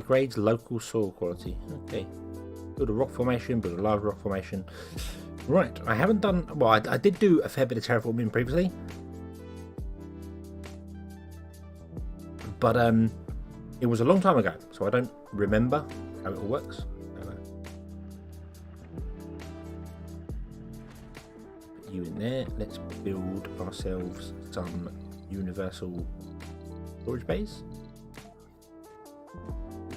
Degrades local soil quality. Okay. Build a rock formation, build a large rock formation. Right, I haven't done... Well, I did do a fair bit of terraforming previously. But it was a long time ago, so I don't remember how it all works. Put you in there. Let's build ourselves some universal storage bays.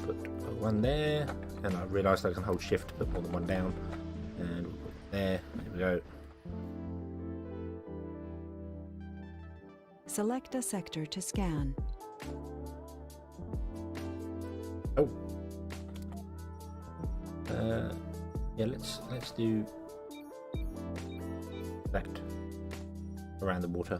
Put one there, and I realised I can hold shift to put more than one down. And we'll put it there. There we go. Select a sector to scan. Oh. Yeah, let's do that around the water.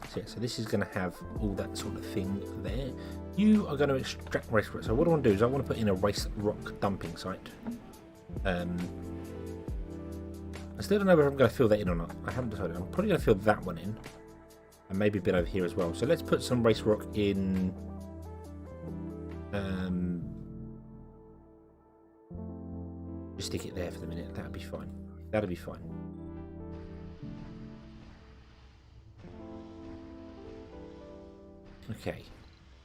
So yeah, so this is going to have all that sort of thing there. You are going to extract waste rock. So what I want to do is I want to put in a waste rock dumping site. I still don't know whether I'm going to fill that in or not. I haven't decided. I'm probably going to fill that one in, and maybe a bit over here as well. So let's put some waste rock in. Just stick it there for the minute. That'll be fine. That'll be fine. Okay.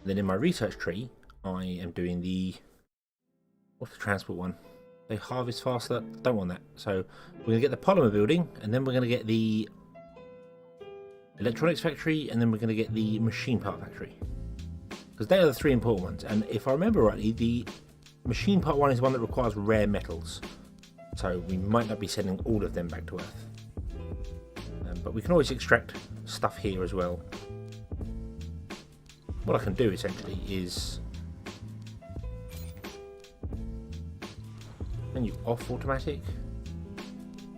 Then in my research tree, I am doing the... What's the transport one? They harvest faster. Don't want that. So we're going to get the polymer building, and then we're going to get the electronics factory, and then we're going to get the machine part factory. Because they are the three important ones. And if I remember rightly, the machine part one is one that requires rare metals. So we might not be sending all of them back to Earth. But we can always extract stuff here as well. What I can do essentially is... Can you off automatic?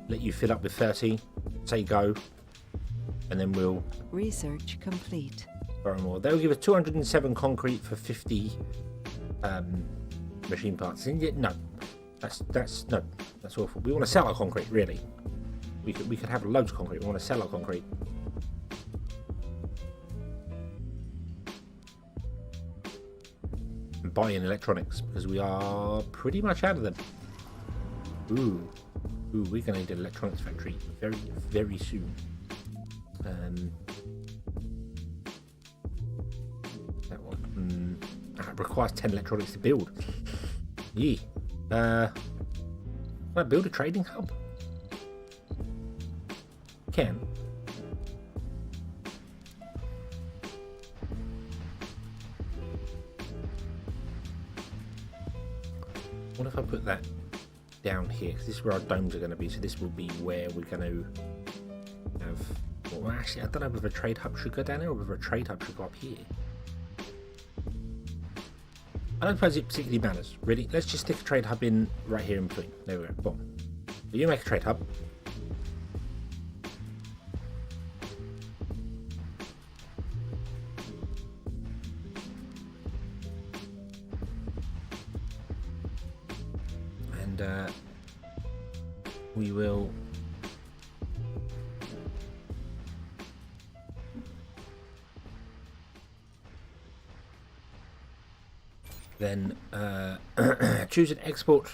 Let you fill up with 30. Say go. And then we'll... Research complete. More. They'll give us 207 concrete for 50 machine parts. No, that's awful. We want to sell our concrete, really. We could have loads of concrete. We want to sell our concrete. And buy in electronics because we are pretty much out of them. Ooh, we're going to need an electronics factory very, very soon. It requires 10 electronics to build. Yeah. Can I build a trading hub? Can. What if I put that down here? Because this is where our domes are going to be. So this will be where we're going to have... Well, actually, I don't know whether a trade hub should go down there or whether a trade hub should go up here. I don't suppose it particularly matters, really. Let's just stick a trade hub in right here in between. There we go. Boom. So you make a trade hub. And we will... Then choose an export.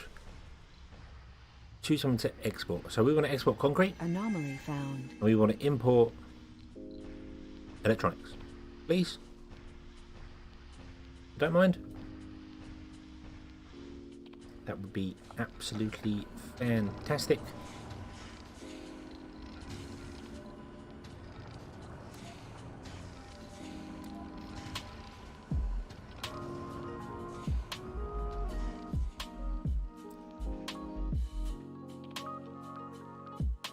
Choose something to export. So we want to export concrete. Anomaly found. And we want to import electronics. Please. Don't mind. That would be absolutely fantastic.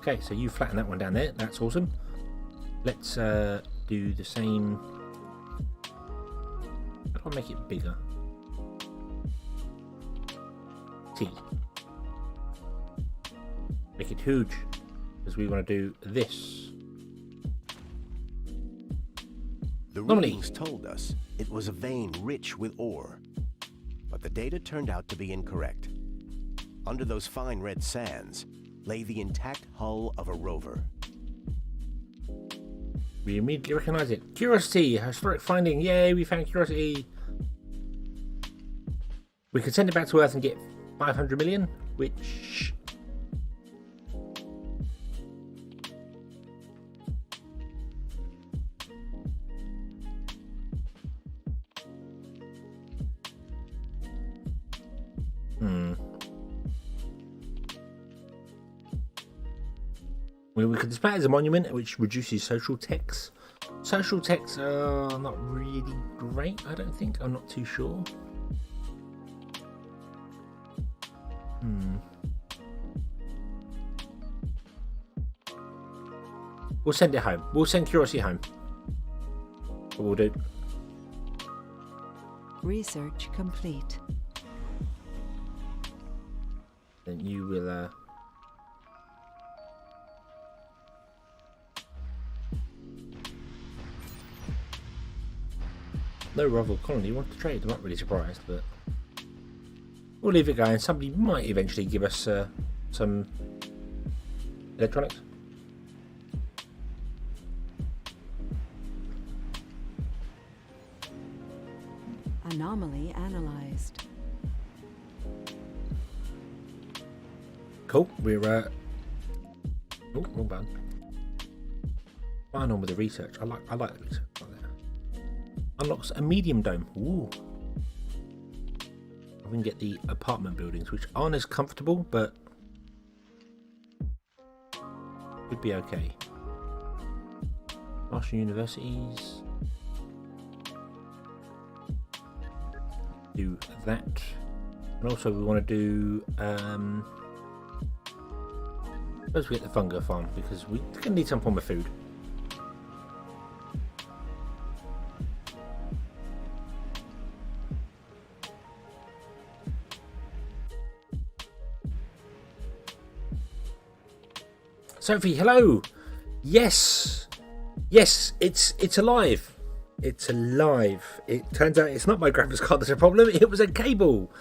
Okay, so you flatten that one down there. That's awesome. Let's do the same. How do I make it bigger? T. Make it huge, because we want to do this. The readings told us it was a vein rich with ore, but the data turned out to be incorrect. Under those fine red sands lay the intact hull of a rover. We immediately recognize it. Curiosity, historic finding. Yay, we found Curiosity. We could send it back to Earth and get 500 million, which... We could display it as a monument, which reduces social techs. Social techs are not really great, I don't think. I'm not too sure. We'll send it home. We'll send Curiosity home. What we'll do. Research complete. Then you will... No rival colony want to trade. I'm not really surprised, but we'll leave it going. Somebody might eventually give us some electronics. Anomaly analyzed. Cool. We're oh, wrong button. Fine on with the research. I like the research. Unlocks a medium dome. Ooh. We can get the apartment buildings, which aren't as comfortable, but could be okay. Martian universities. Do that. And also we want to do suppose we get the fungi farm because we're going to need some form of food. Sophie, hello. Yes, it's alive. It's alive. It turns out it's not my graphics card that's a problem. It was a cable.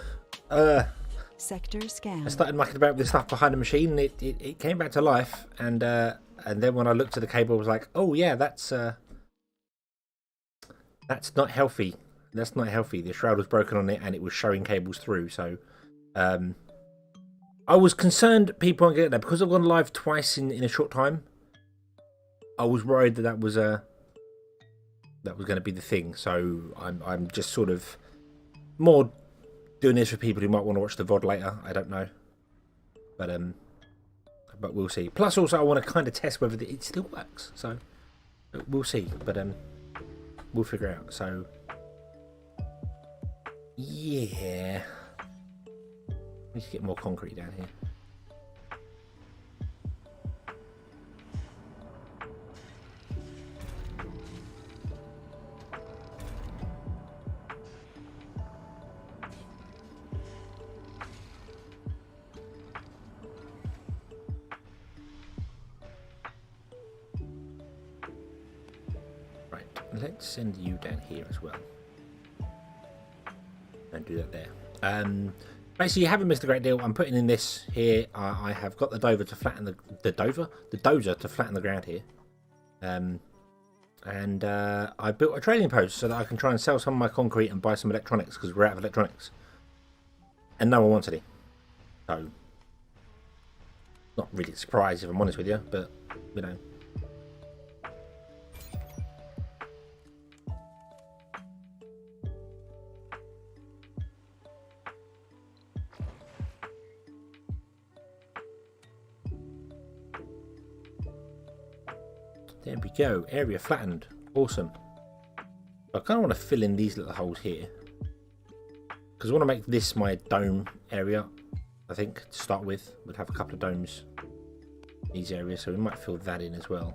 Sector scan. I started mucking about with the stuff behind the machine, and it came back to life. And then when I looked at the cable, I was like, oh yeah, that's not healthy. That's not healthy. The shroud was broken on it, and it was showing cables through. So, I was concerned people aren't getting that because I've gone live twice in a short time. I was worried that was going to be the thing. So I'm just sort of more doing this for people who might want to watch the VOD later. I don't know, but we'll see. Plus, also I want to kind of test whether it still works. So we'll see. But we'll figure it out. So yeah. We need to get more concrete down here. Right, let's send you down here as well. And do that there. Basically, you haven't missed a great deal. I'm putting in this here. I have got the dozer to flatten the dozer to flatten the ground here, and I built a trading post so that I can try and sell some of my concrete and buy some electronics because we're out of electronics, and no one wants any. So, not really a surprise if I'm honest with you, but you know. There we go. Area flattened. Awesome. I kind of want to fill in these little holes here. Because I want to make this my dome area. I think to start with. We'll have a couple of domes in these areas. So we might fill that in as well.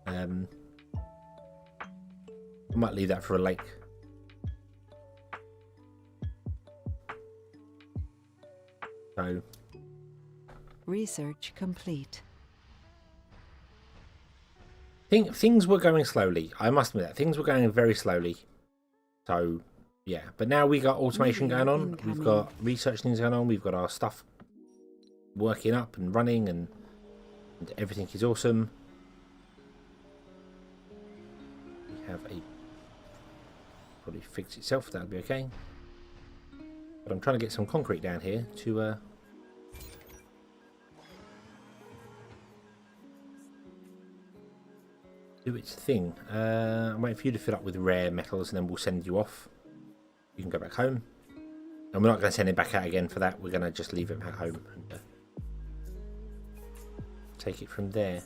I might leave that for a lake. So. Research complete. Things were going slowly. I must admit that. Things were going very slowly. So, yeah. But now we got automation going on. We've got research things going on. We've got our stuff working up and running. And everything is awesome. We have a... Probably fix itself. That'll be okay. But I'm trying to get some concrete down here to do its thing. I'm waiting for you to fill up with rare metals and then we'll send you off. You can go back home. And we're not going to send it back out again for that. We're going to just leave it back home and take it from there.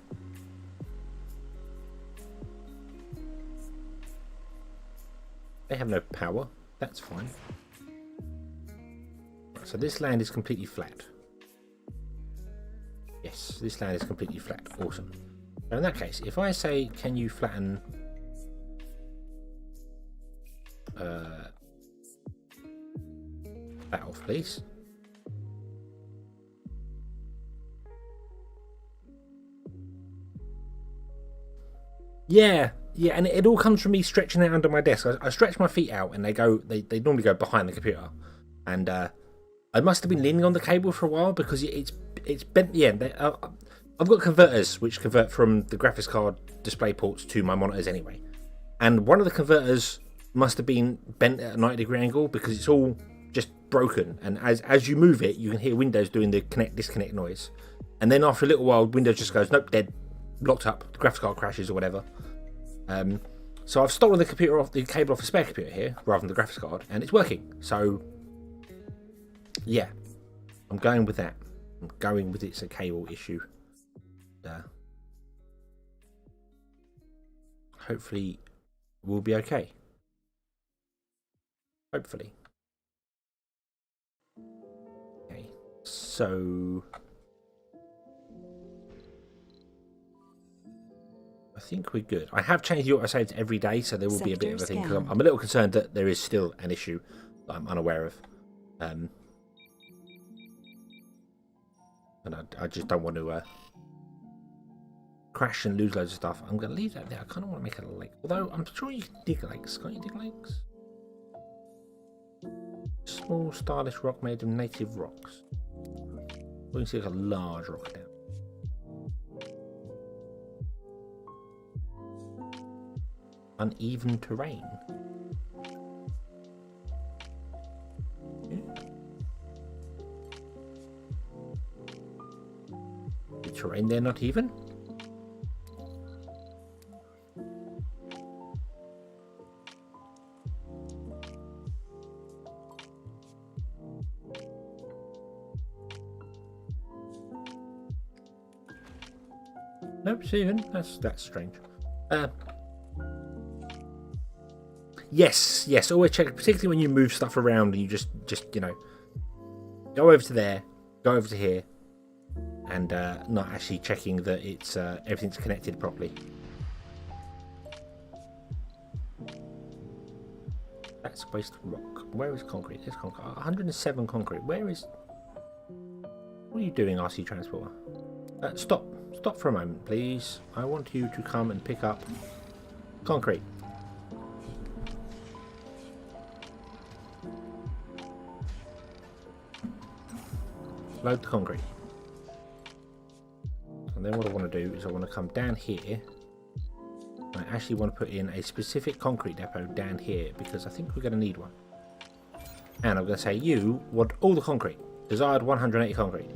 They have no power. That's fine. Right, so this land is completely flat. Yes, this land is completely flat. Awesome. So in that case, if I say, can you flatten that off, please? Yeah, and it all comes from me stretching out under my desk. I stretch my feet out, and they normally go behind the computer, and I must have been leaning on the cable for a while because it's bent. Yeah, I've got converters which convert from the graphics card display ports to my monitors anyway, and one of the converters must have been bent at a 90-degree angle because it's all just broken. And as you move it, you can hear Windows doing the connect disconnect noise, and then after a little while, Windows just goes nope, dead, locked up. The graphics card crashes or whatever. So I've stolen the cable off a spare computer here rather than the graphics card, and it's working. So yeah, I'm going with that. I'm going with it's a cable issue. Hopefully we'll be okay. Hopefully. Okay, so I think we're good. I have changed the autosave to every day, so there will be a bit of a thing, because I'm a little concerned that there is still an issue that I'm unaware of. And I just don't want to crash and lose loads of stuff. I'm going to leave that there. I kind of want to make it a lake. Although, I'm sure you can dig lakes. Can't you dig lakes? Small, stylish rock made of native rocks. We can see like a large rock down. Uneven terrain. The terrain there not even? Nope, it's even. That's strange. Yes. Always check, particularly when you move stuff around and you just go over to there, go over to here, and not actually checking that it's everything's connected properly. That's waste rock. Where is concrete? There's concrete. 107 concrete. Where is? What are you doing, RC Transporter? Stop for a moment, please. I want you to come and pick up concrete. Load the concrete. And then what I want to do is I want to come down here. I actually want to put in a specific concrete depot down here because I think we're going to need one. And I'm going to say you want all the concrete. Desired 180 concrete.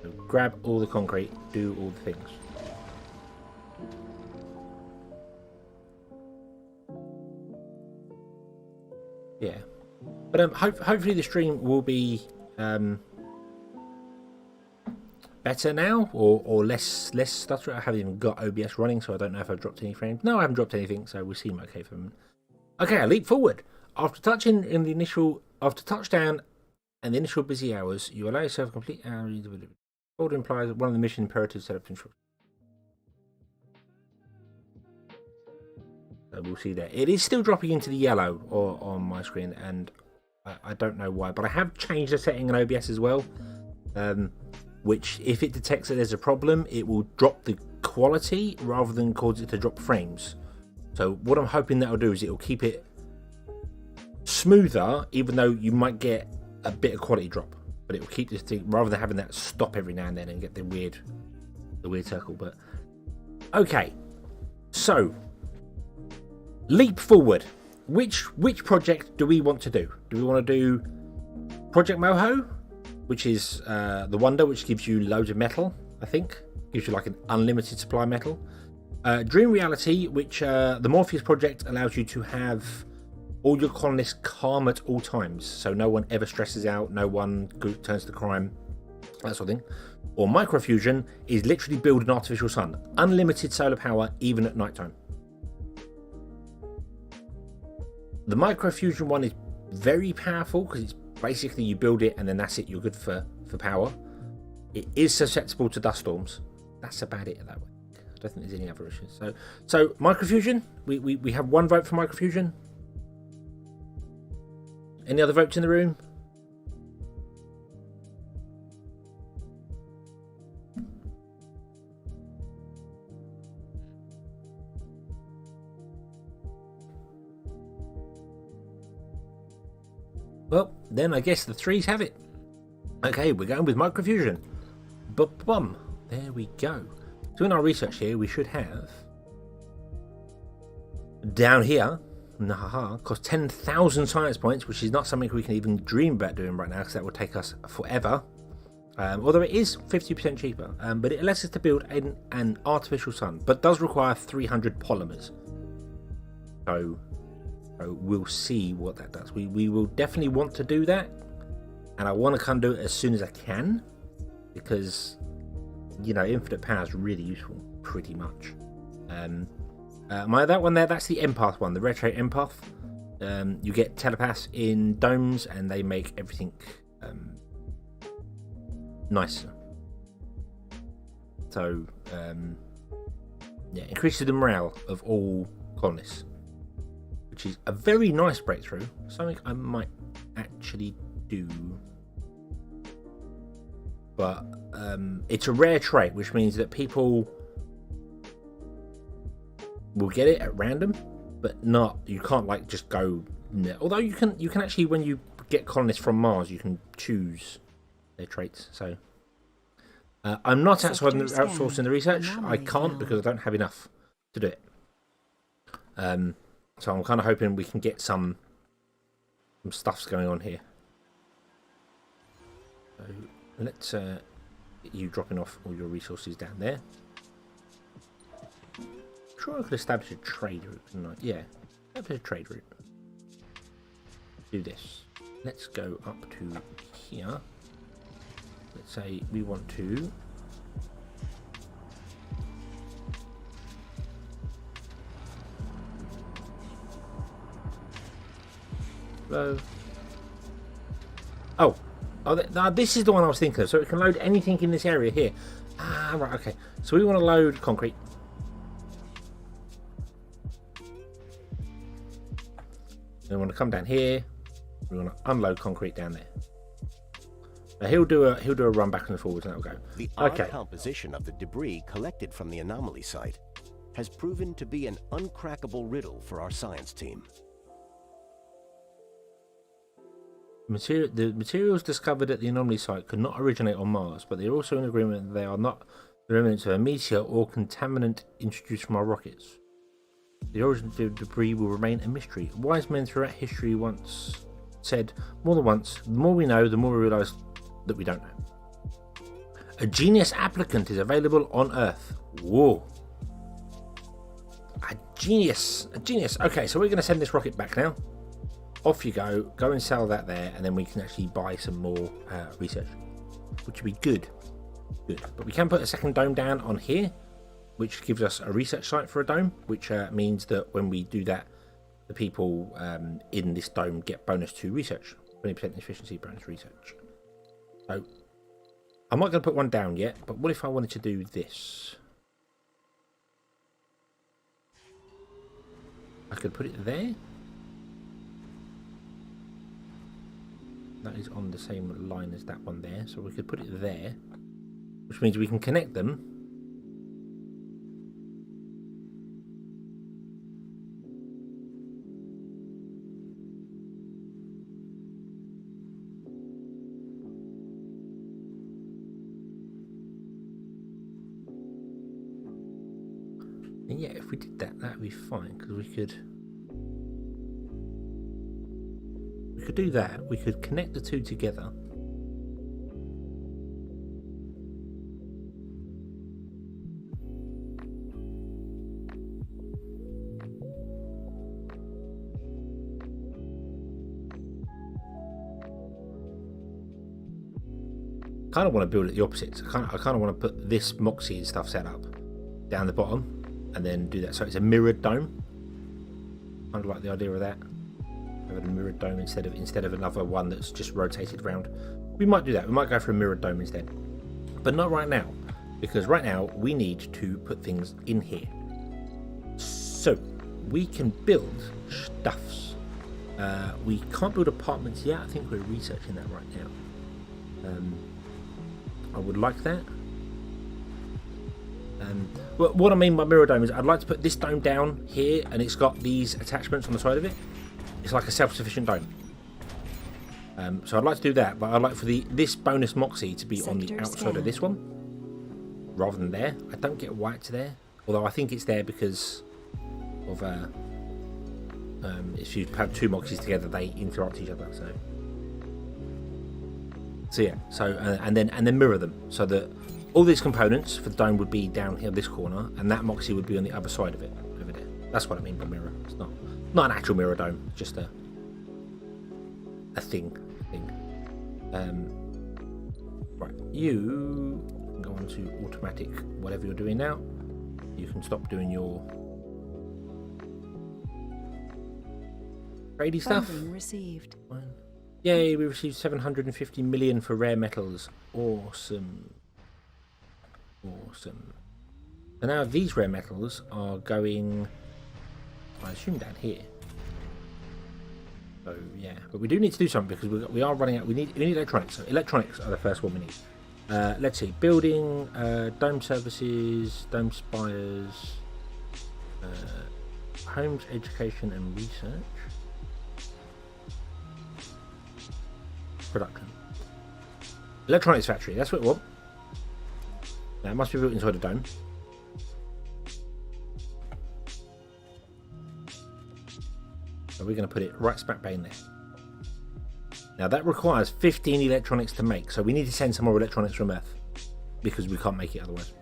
So grab all the concrete, do all the things. Yeah. But hopefully the stream will be better now, or less stutter. I haven't even got OBS running, so I don't know if I've dropped any frames. No, I haven't dropped anything, so we'll seem okay for a minute. Okay, I leap forward. After touchdown and the initial busy hours, you allow yourself a complete hour. Order implies that one of the mission imperatives set up to instruct. So we'll see there. It is still dropping into the yellow on my screen, and I don't know why, but I have changed the setting in OBS as well, which if it detects that there's a problem, it will drop the quality rather than cause it to drop frames. So what I'm hoping that'll do is it'll keep it smoother, even though you might get a bit of quality drop, but it will keep this thing rather than having that stop every now and then and get the weird circle. But okay, so leap forward. which project do we want to do? Do we want to do Project Moho, which is the Wonder, which gives you loads of metal, I think. Gives you like an unlimited supply of metal. Dream Reality, which the Morpheus project allows you to have all your colonists calm at all times. So no one ever stresses out, no one turns to crime, that sort of thing. Or Microfusion is literally build an artificial sun. Unlimited solar power, even at nighttime. The Microfusion one is very powerful because it's basically you build it and then that's it, you're good for power. It is susceptible to dust storms. That's about it that way. I don't think there's any other issues. So Microfusion, we have one vote for Microfusion. Any other votes in the room? Well, then I guess the threes have it. Okay, we're going with Microfusion. Bum. There we go. So in our research here, we should have down here, cost 10,000 science points, which is not something we can even dream about doing right now because that would take us forever. Although it is 50% cheaper, but it allows us to build an artificial sun, but does require 300 polymers. So we'll see what that does. We will definitely want to do that, and I want to come do it as soon as I can because, you know, infinite power is really useful, pretty much. That one there, that's the empath one, the retro empath. You get telepaths in domes, and they make everything nicer. So, yeah, increases the morale of all colonists, which is a very nice breakthrough. Something I might actually do. But it's a rare trait, which means that people will get it at random, but not, you can't like just go. Although you can actually, when you get colonists from Mars, you can choose their traits. So I'm not outsourcing the research. I can't because I don't have enough to do it. So I'm kind of hoping we can get some stuffs going on here. So let's get you dropping off all your resources down there. I'm sure I could establish a trade route, couldn't I? Yeah, establish a trade route. Do this. Let's go up to here. Let's say we want to this is the one I was thinking of. So it can load anything in this area here. Ah, right, okay. So we want to load concrete. We want to come down here. We want to unload concrete down there. Now he'll do a run back and forwards, and that'll go. The odd composition of the debris collected from the anomaly site has proven to be an uncrackable riddle for our science team. The materials discovered at the anomaly site could not originate on Mars, but they are also in agreement that they are not the remnants of a meteor or contaminant introduced from our rockets. The origin of the debris will remain a mystery. Wise men throughout history once said, more than once, the more we know, the more we realise that we don't know. A genius applicant is available on Earth. Whoa. A genius. Okay, so we're going to send this rocket back now. Off you go and sell that there, and then we can actually buy some more research, which would be good. But we can put a second dome down on here, which gives us a research site for a dome, which means that when we do that, the people in this dome get bonus to research, 20% efficiency bonus research. So I'm not going to put one down yet, but what if I wanted to do this? I could put it there. That is on the same line as that one there, so we could put it there, which means we can connect them. And yeah, if we did that, that'd be fine, because we could could do that. We could connect the two together. I kind of want to build it the opposite. I kind of want to put this Moxie and stuff set up down the bottom and then do that. So it's a mirrored dome. Kind of like the idea of that. Having a mirrored dome instead of another one that's just rotated round. We might do that. We might go for a mirrored dome instead. But not right now. Because right now we need to put things in here. So we can build stuffs. We can't build apartments yet. I think we're researching that right now. I would like that. Well, what I mean by mirror dome is I'd like to put this dome down here and it's got these attachments on the side of it. It's like a self-sufficient dome. So I'd like to do that, but I'd like for this bonus Moxie to be on the outside of this one rather than there. I don't get why it's there, although I think it's there because of if you have two Moxies together they interrupt each other. So yeah, and then mirror them so that all these components for the dome would be down here this corner, and that Moxie would be on the other side of it over there. That's what I mean by mirror. It's not an actual mirror dome, it's just a thing. Right, you can go on to automatic whatever you're doing now. You can stop doing your trading stuff. Funding received. Yay, we received 750 million for rare metals. Awesome. So now these rare metals are going, I assume, down here. So yeah, but we do need to do something because we are running out. We need electronics. So electronics are the first one we need. Let's see, building, dome services, dome spires, homes, education and research. Production. Electronics factory, that's what we want. Now it must be built inside a dome. So we're going to put it right smack bang there. Now that requires 15 electronics to make, so we need to send some more electronics from Earth because we can't make it otherwise.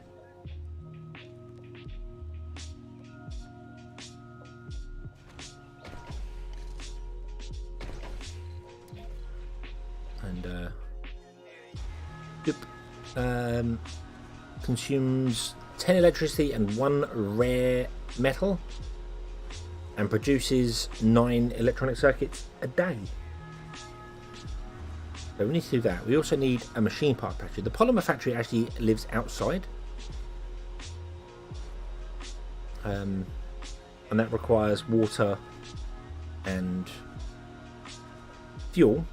And consumes 10 electricity and 1 rare metal and produces 9 electronic circuits a day. So we need to do that. We also need a machine part factory. The polymer factory actually lives outside, and that requires water and fuel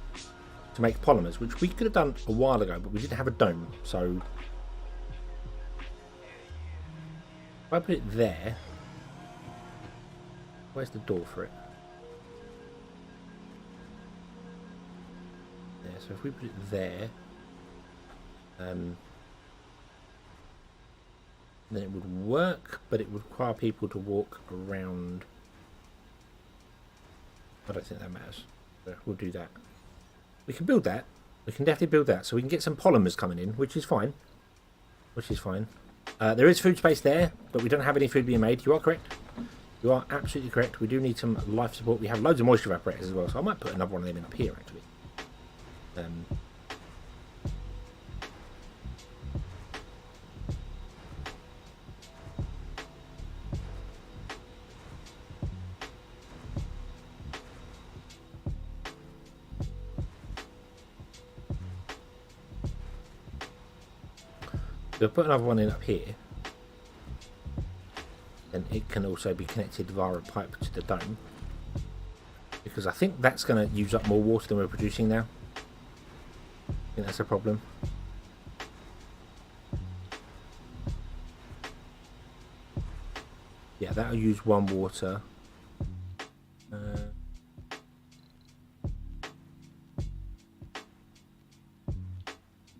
to make polymers, which we could have done a while ago, but we didn't have a dome. So if I put it there, where's the door for it? There. So if we put it there, then it would work, but it would require people to walk around. I don't think that matters. So we'll do that. We can build that. We can definitely build that. So we can get some polymers coming in, which is fine. There is food space there, but we don't have any food being made. You are correct. You are absolutely correct. We do need some life support. We have loads of moisture evaporators as well, so I might put another one of them in up here, actually. We'll put another one in up here, and it can also be connected via a pipe to the dome, because I think that's going to use up more water than we're producing now. I think that's a problem. Yeah, that'll use 1 water.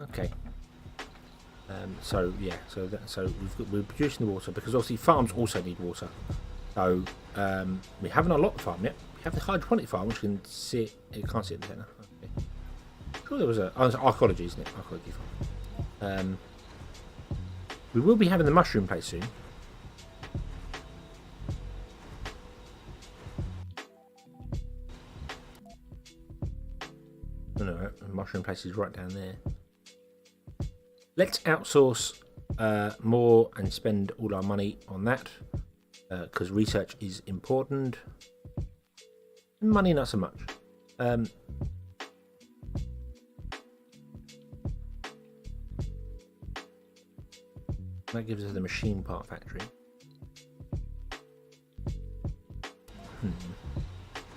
Okay. So yeah, we're producing the water because obviously farms also need water. So we haven't unlocked the farm yet. We have the hydroponic farm, which can see it. It can't see it in the centre. Okay. Sure, there was a. Oh, it's archaeology, isn't it? Archaeology farm. We will be having the mushroom place soon. Oh, no, the mushroom place is right down there. Let's outsource more and spend all our money on that because research is important. Money, not so much. That gives us the machine part factory.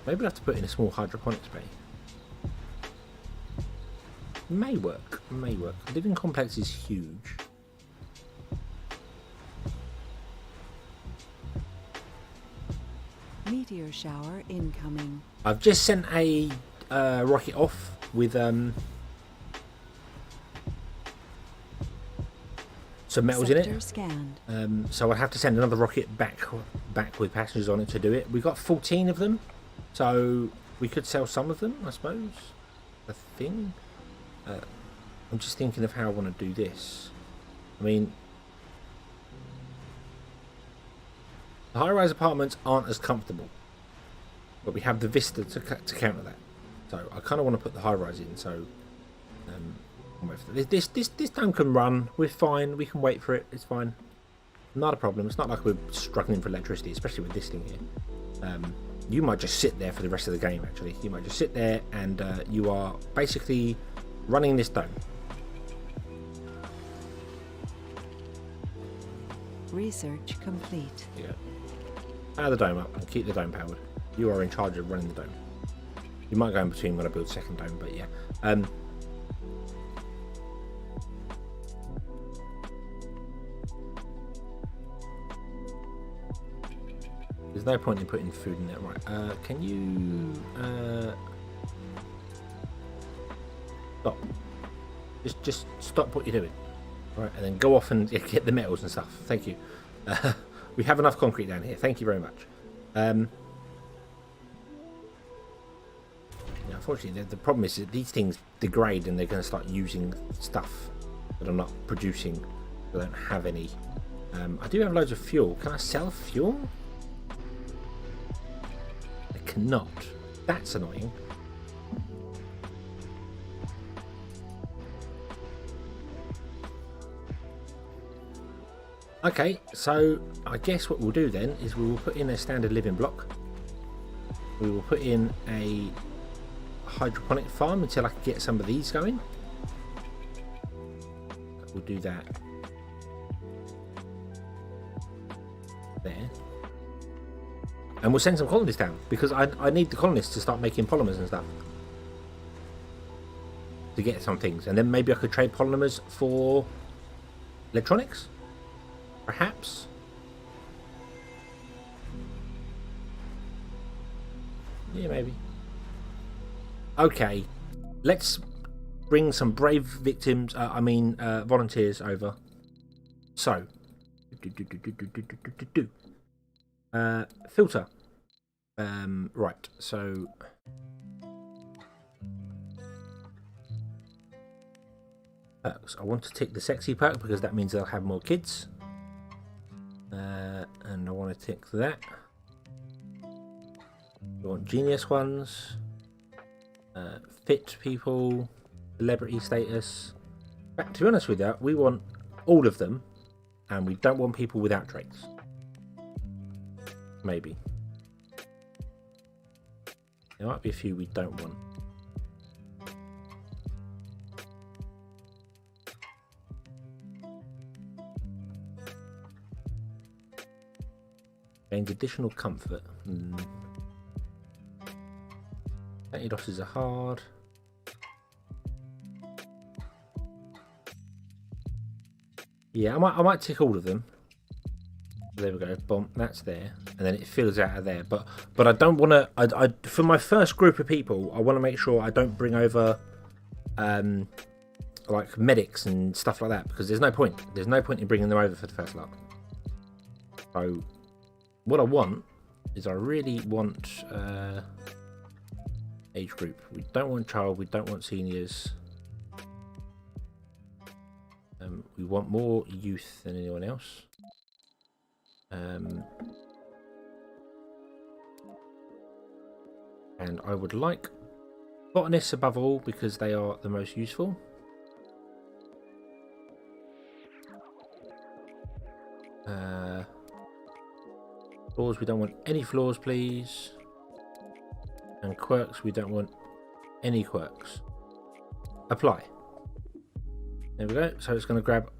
Maybe we'll have to put in a small hydroponics bay. May work. May work. Living complex is huge. Meteor shower incoming. I've just sent a rocket off with some metals Sector in it. Scanned. So I'll have to send another rocket back with passengers on it to do it. We've got 14 of them, so we could sell some of them, I suppose. A thing. I'm just thinking of how I want to do this. I mean, the high-rise apartments aren't as comfortable, but we have the vista to counter that. So I kind of want to put the high-rise in. So this dome can run. We're fine. We can wait for it. It's fine. Not a problem. It's not like we're struggling for electricity, especially with this thing here. You might just sit there for the rest of the game. Actually, you might just sit there and you are basically running this dome. Research complete. Yeah. Power the dome up and keep the dome powered. You are in charge of running the dome. You might go in between when I build second dome, but yeah. There's no point in putting food in there, right? Can you stop? Just stop what you're doing, right? And then go off and get the metals and stuff. Thank you. We have enough concrete down here. Thank you very much. Yeah, unfortunately, the problem is that these things degrade and they're going to start using stuff that I'm not producing. I don't have any. I do have loads of fuel. Can I sell fuel? I cannot. That's annoying. Okay, so I guess what we'll do then is we will put in a standard living block. We will put in a hydroponic farm until I can get some of these going. We'll do that there. And we'll send some colonists down because I need the colonists to start making polymers and stuff. To get some things. And then maybe I could trade polymers for electronics? Perhaps. Yeah, maybe. Okay, let's bring some brave victims. Volunteers over. So, filter. Right. So, perks. I want to tick the sexy perk because that means they'll have more kids. And I want to tick that. We want genius ones, fit people, celebrity status. But to be honest with you, we want all of them, and we don't want people without traits. Maybe. There might be a few we don't want. Gains additional comfort. Antidoses are hard. Yeah, I might tick all of them. There we go. Boom, that's there, and then it fills out of there. But I don't want to. I for my first group of people, I want to make sure I don't bring over, like medics and stuff like that because there's no point. There's no point in bringing them over for the first lot. So, what I want is I really want age group. We don't want child, we don't want seniors. We want more youth than anyone else. And I would like botanists above all because they are the most useful. Floors, we don't want any floors, please. And quirks, we don't want any quirks. Apply. There we go. So it's going to grab.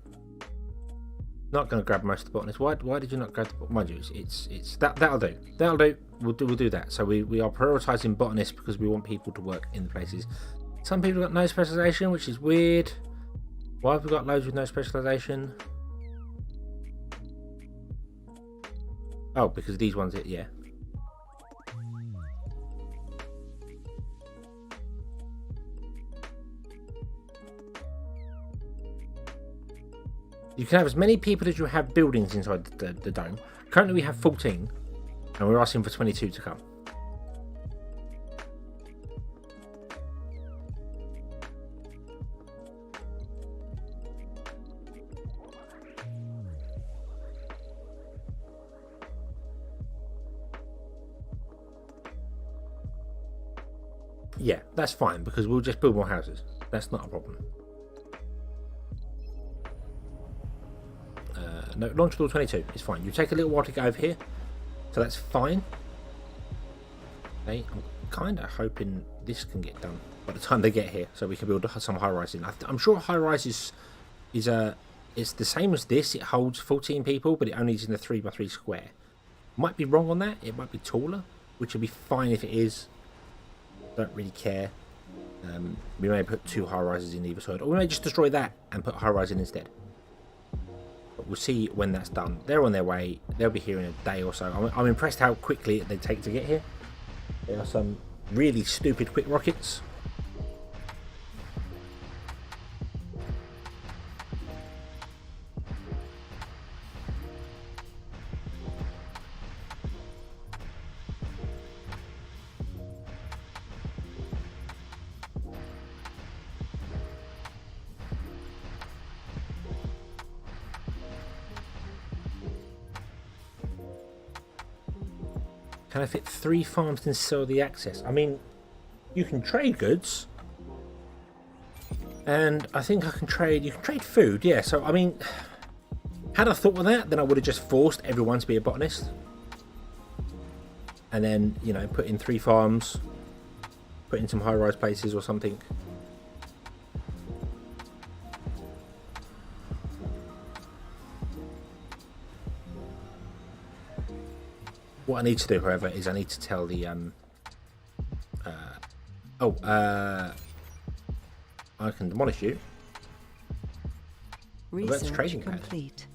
Not going to grab most of the botanists. Why did you not grab the? Mind you, it's that'll do. That'll do. We'll do that. So we are prioritizing botanists because we want people to work in the places. Some people got no specialization, which is weird. Why have we got loads with no specialization? Oh, because these ones, yeah. You can have as many people as you have buildings inside the dome. Currently we have 14, and we're asking for 22 to come. Yeah, that's fine, because we'll just build more houses. That's not a problem. No, launch door 22 is fine. You take a little while to get over here, so that's fine. Okay, I'm kind of hoping this can get done by the time they get here, so we can build some high-rise in. I'm sure high-rise is it's the same as this. It holds 14 people, but it only is in a 3x3 square. Might be wrong on that. It might be taller, which would be fine if it is. Don't really care. We may put 2 high-rises in either side, or we may just destroy that and put high-rise in instead. But we'll see when that's done. They're on their way. They'll be here in a day or so. I'm impressed how quickly they take to get here. There are some really stupid quick rockets. Can I fit 3 farms and sell the access? I mean, you can trade goods. And I think I can trade... You can trade food, yeah. So, I mean, had I thought of that, then I would have just forced everyone to be a botanist. And then, you know, put in 3 farms. Put in some high-rise places or something. What I need to do, however, is I need to tell the I can demolish you. Research trading card. complete.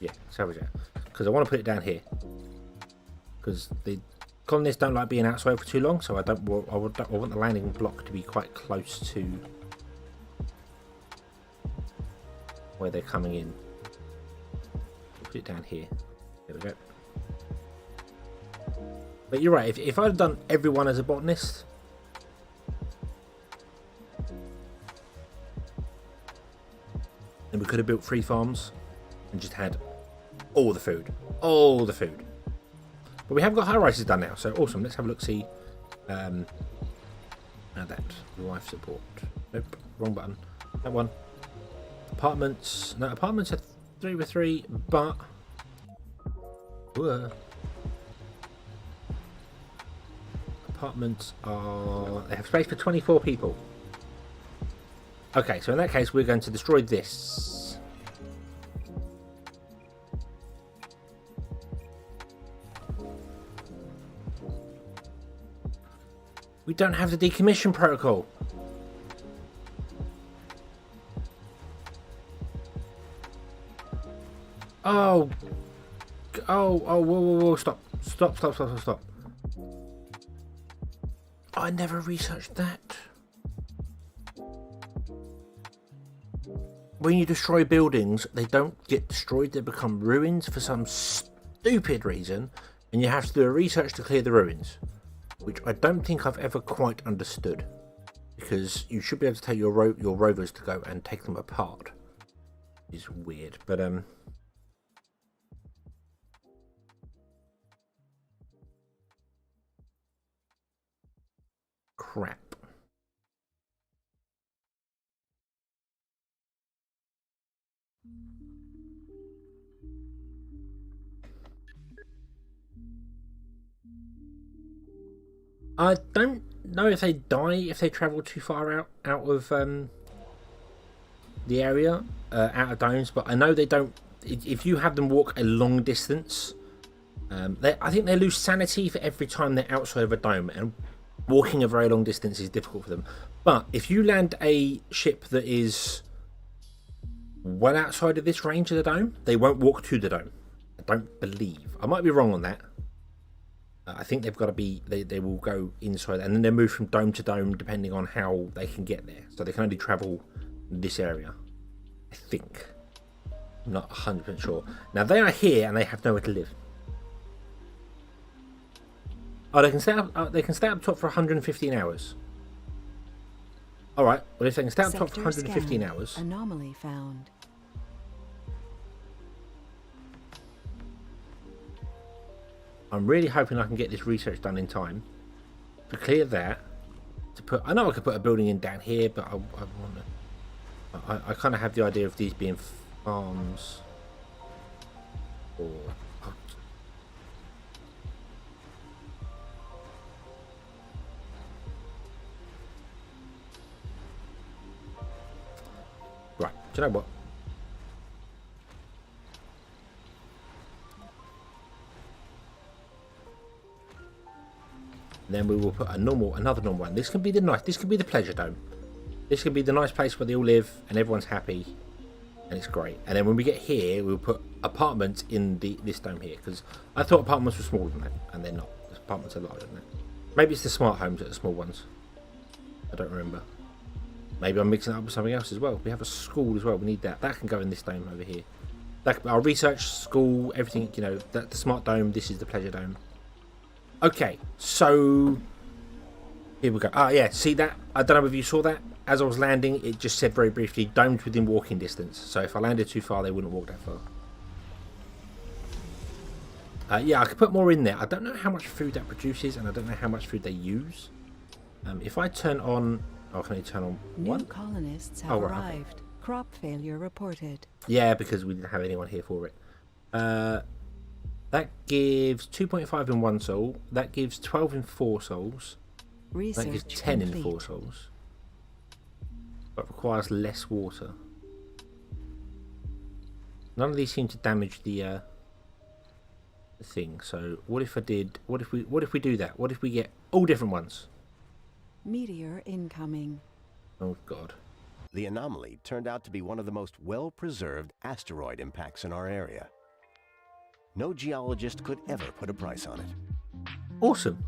Yeah, salvage that. Because I want to put it down here. Because the colonists don't like being outside for too long, so I want the landing block to be quite close to where they're coming in. Put it down here. There we go. But you're right, if I'd have done everyone as a botanist, then we could have built 3 farms and just had all the food. All the food. But we have got high rises done now, so awesome. Let's have a look, see. Now that. Life support. Nope, wrong button. That one. Apartments. No, apartments are 3x3, but... Apartments are... They have space for 24 people. Okay, so in that case, we're going to destroy this. We don't have the decommission protocol. Oh, whoa, stop. I never researched that. When you destroy buildings, they don't get destroyed, they become ruins for some stupid reason, and you have to do a research to clear the ruins, which I don't think I've ever quite understood, because you should be able to tell your rovers to go and take them apart. It's weird, but crap. I don't know if they die if they travel too far out of the area, out of domes, but I know they don't. If you have them walk a long distance, I think they lose sanity for every time they're outside of a dome, and walking a very long distance is difficult for them. But if you land a ship that is well outside of this range of the dome, they won't walk to the dome. I don't believe. I might be wrong on that. I think they've got to be. They will go inside, and then they move from dome to dome depending on how they can get there. So they can only travel this area, I think. I'm not 100% sure. Now they are here, and they have nowhere to live. Oh, they can stay up. They can stay up top for 115 hours. All right. Well, if they can stay up top for 115 hours. Anomaly found. I'm really hoping I can get this research done in time to clear that. To put, I know I could put a building in down here, but I kind of have the idea of these being farms. Or right. Do you know what? Then we will put another normal one. This can be this can be the pleasure dome. This can be the nice place where they all live and everyone's happy, and it's great. And then when we get here, we'll put apartments in this dome here, because I thought apartments were smaller than that, and they're not. The apartments are larger than that. Maybe it's the smart homes that are the small ones. I don't remember. Maybe I'm mixing it up with something else as well. We have a school as well. We need that. That can go in this dome over here. Our research, school, everything. You know, the smart dome. This is the pleasure dome. Okay, so here we go. Ah, yeah, see that? I don't know if you saw that. As I was landing, it just said very briefly, domed within walking distance. So if I landed too far, they wouldn't walk that far. Yeah, I could put more in there. I don't know how much food that produces, and I don't know how much food they use. If I turn on... Oh, can I turn on one? New colonists have arrived. Okay. Crop failure reported. Yeah, because we didn't have anyone here for it. That gives 2.5 in 1 soul. That gives 12 in 4 souls. Research that gives 10 complete. In 4 souls. But requires less water. None of these seem to damage the thing. So what if I did? What if we do that? What if we get all different ones? Meteor incoming. Oh God. The anomaly turned out to be one of the most well-preserved asteroid impacts in our area. No geologist could ever put a price on it. Awesome.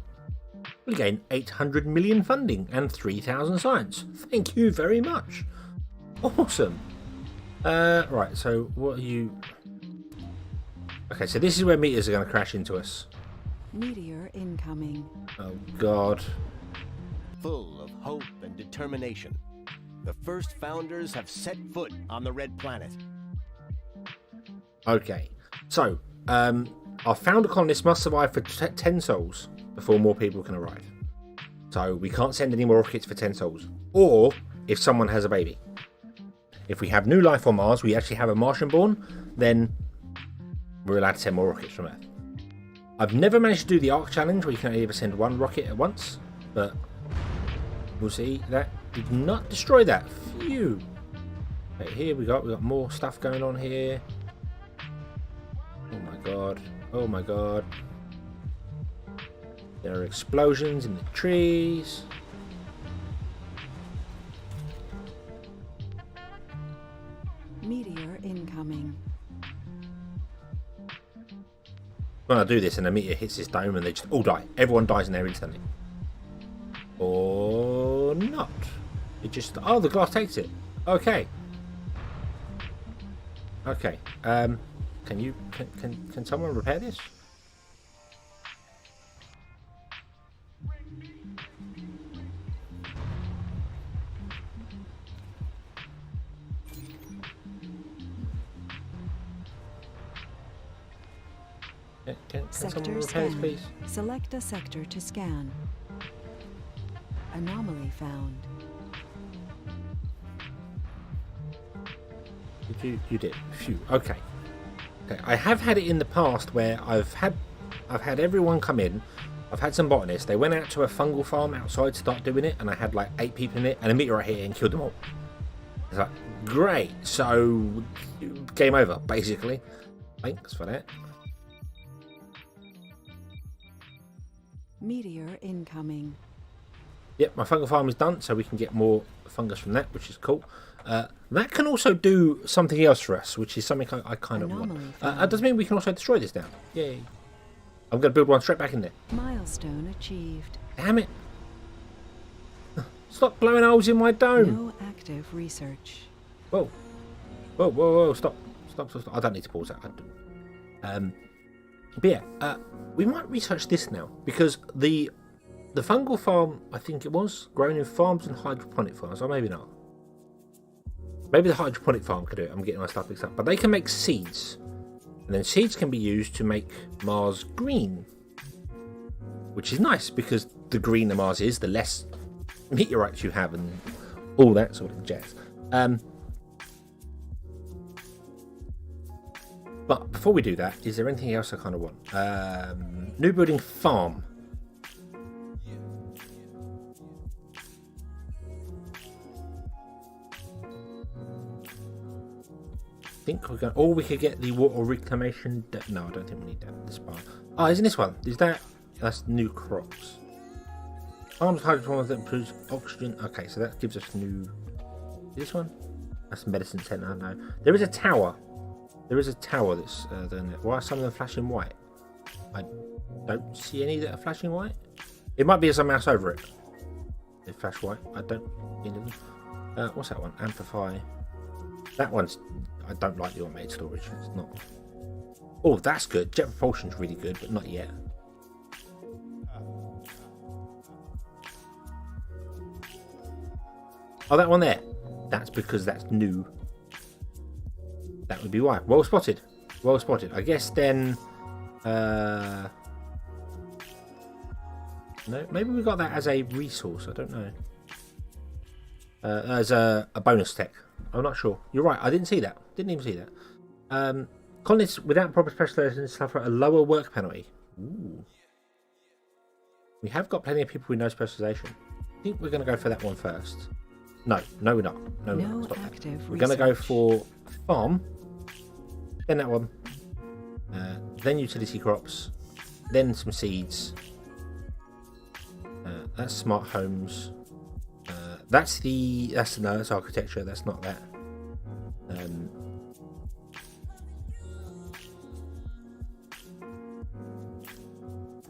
We gain 800 million funding and 3,000 science. Thank you very much. Awesome. Right, so what are you... Okay, so this is where meteors are going to crash into us. Meteor incoming. Oh, God. Full of hope and determination, the first founders have set foot on the Red Planet. Okay, so... our founder colonists must survive for 10 souls before more people can arrive. So we can't send any more rockets for 10 souls. Or if someone has a baby. If we have new life on Mars, we actually have a Martian born, then we're allowed to send more rockets from Earth. I've never managed to do the Arc challenge where you can only ever send one rocket at once, but we'll see. That did not destroy that. Phew. Okay, here we got more stuff going on here. Oh my God. Oh my God. There are explosions in the trees. Meteor incoming. When I do this and a meteor hits this dome and they just all die. Everyone dies in there instantly. Or not. It just... Oh, the glass takes it. Okay. Okay. Can Can someone repair this? Can someone Sector repair this, scanned. please? Select a sector to scan. Anomaly found. You did. Phew. Okay. Okay. I have had it in the past where I've had everyone come in. I've had some botanists. They went out to a fungal farm outside to start doing it, and I had like 8 people in it, and a meteorite hit and killed them all. It's like, great. So, game over, basically. Thanks for that. Meteor incoming. Yep, my fungal farm is done, so we can get more fungus from that, which is cool. That can also do something else for us, which is something I kind of want. That does mean we can also destroy this now. Yay. I'm going to build one straight back in there. Milestone achieved. Damn it. Stop blowing holes in my dome. No active research. Whoa. Whoa, whoa, whoa. Stop. I don't need to pause that. But yeah, we might research this now, because the fungal farm, I think it was, grown in farms and hydroponic farms, or maybe not. Maybe the hydroponic farm could do it. I'm getting my stuff mixed up. But they can make seeds. And then seeds can be used to make Mars green. Which is nice, because the greener Mars is, the less meteorites you have and all that sort of jazz. But before we do that, is there anything else I kind of want? New building farm. I think we're going. Or we could get the water reclamation. No, I don't think we need that. This bar. Oh, isn't this one? Is that? That's new crops. Farms hydroponics that produce oxygen. Okay, so that gives us new. This one? That's medicine center. No, there is a tower. There is a tower that's there. Why are some of them flashing white? I don't see any that are flashing white. It might be as I mouse over it. They flash white. I don't. What's that one? Amplify. That one's. I don't like the automated storage. It's not. Oh, that's good. Jet propulsion's really good, but not yet. Oh, that one there. That's because that's new. That would be why. Well spotted. Well spotted. I guess then. No, maybe we got that as a resource. I don't know. As a bonus tech. I'm not sure. You're right. I didn't see that. Didn't even see that. Colonists without proper specialization suffer a lower work penalty. Ooh. We have got plenty of people with no specialization. I think we're going to go for that one first. No, we're not. No, we're not. Stop that. We're going to go for farm. Then that one. Then utility crops. Then some seeds. That's smart homes. That's architecture. That's not that.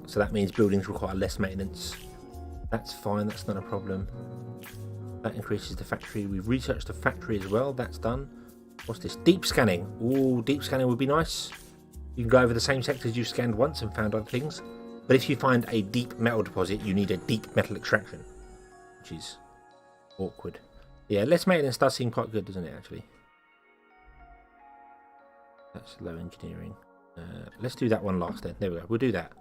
So that means buildings require less maintenance. That's fine. That's not a problem. That increases the factory. We've researched the factory as well. That's done. What's this? Deep scanning. Ooh, deep scanning would be nice. You can go over the same sectors you've scanned once and found other things. But if you find a deep metal deposit, you need a deep metal extraction, which is awkward. Yeah, less maintenance does seem quite good, doesn't it, actually? That's low engineering. Let's do that one last then. There we go. We'll do that.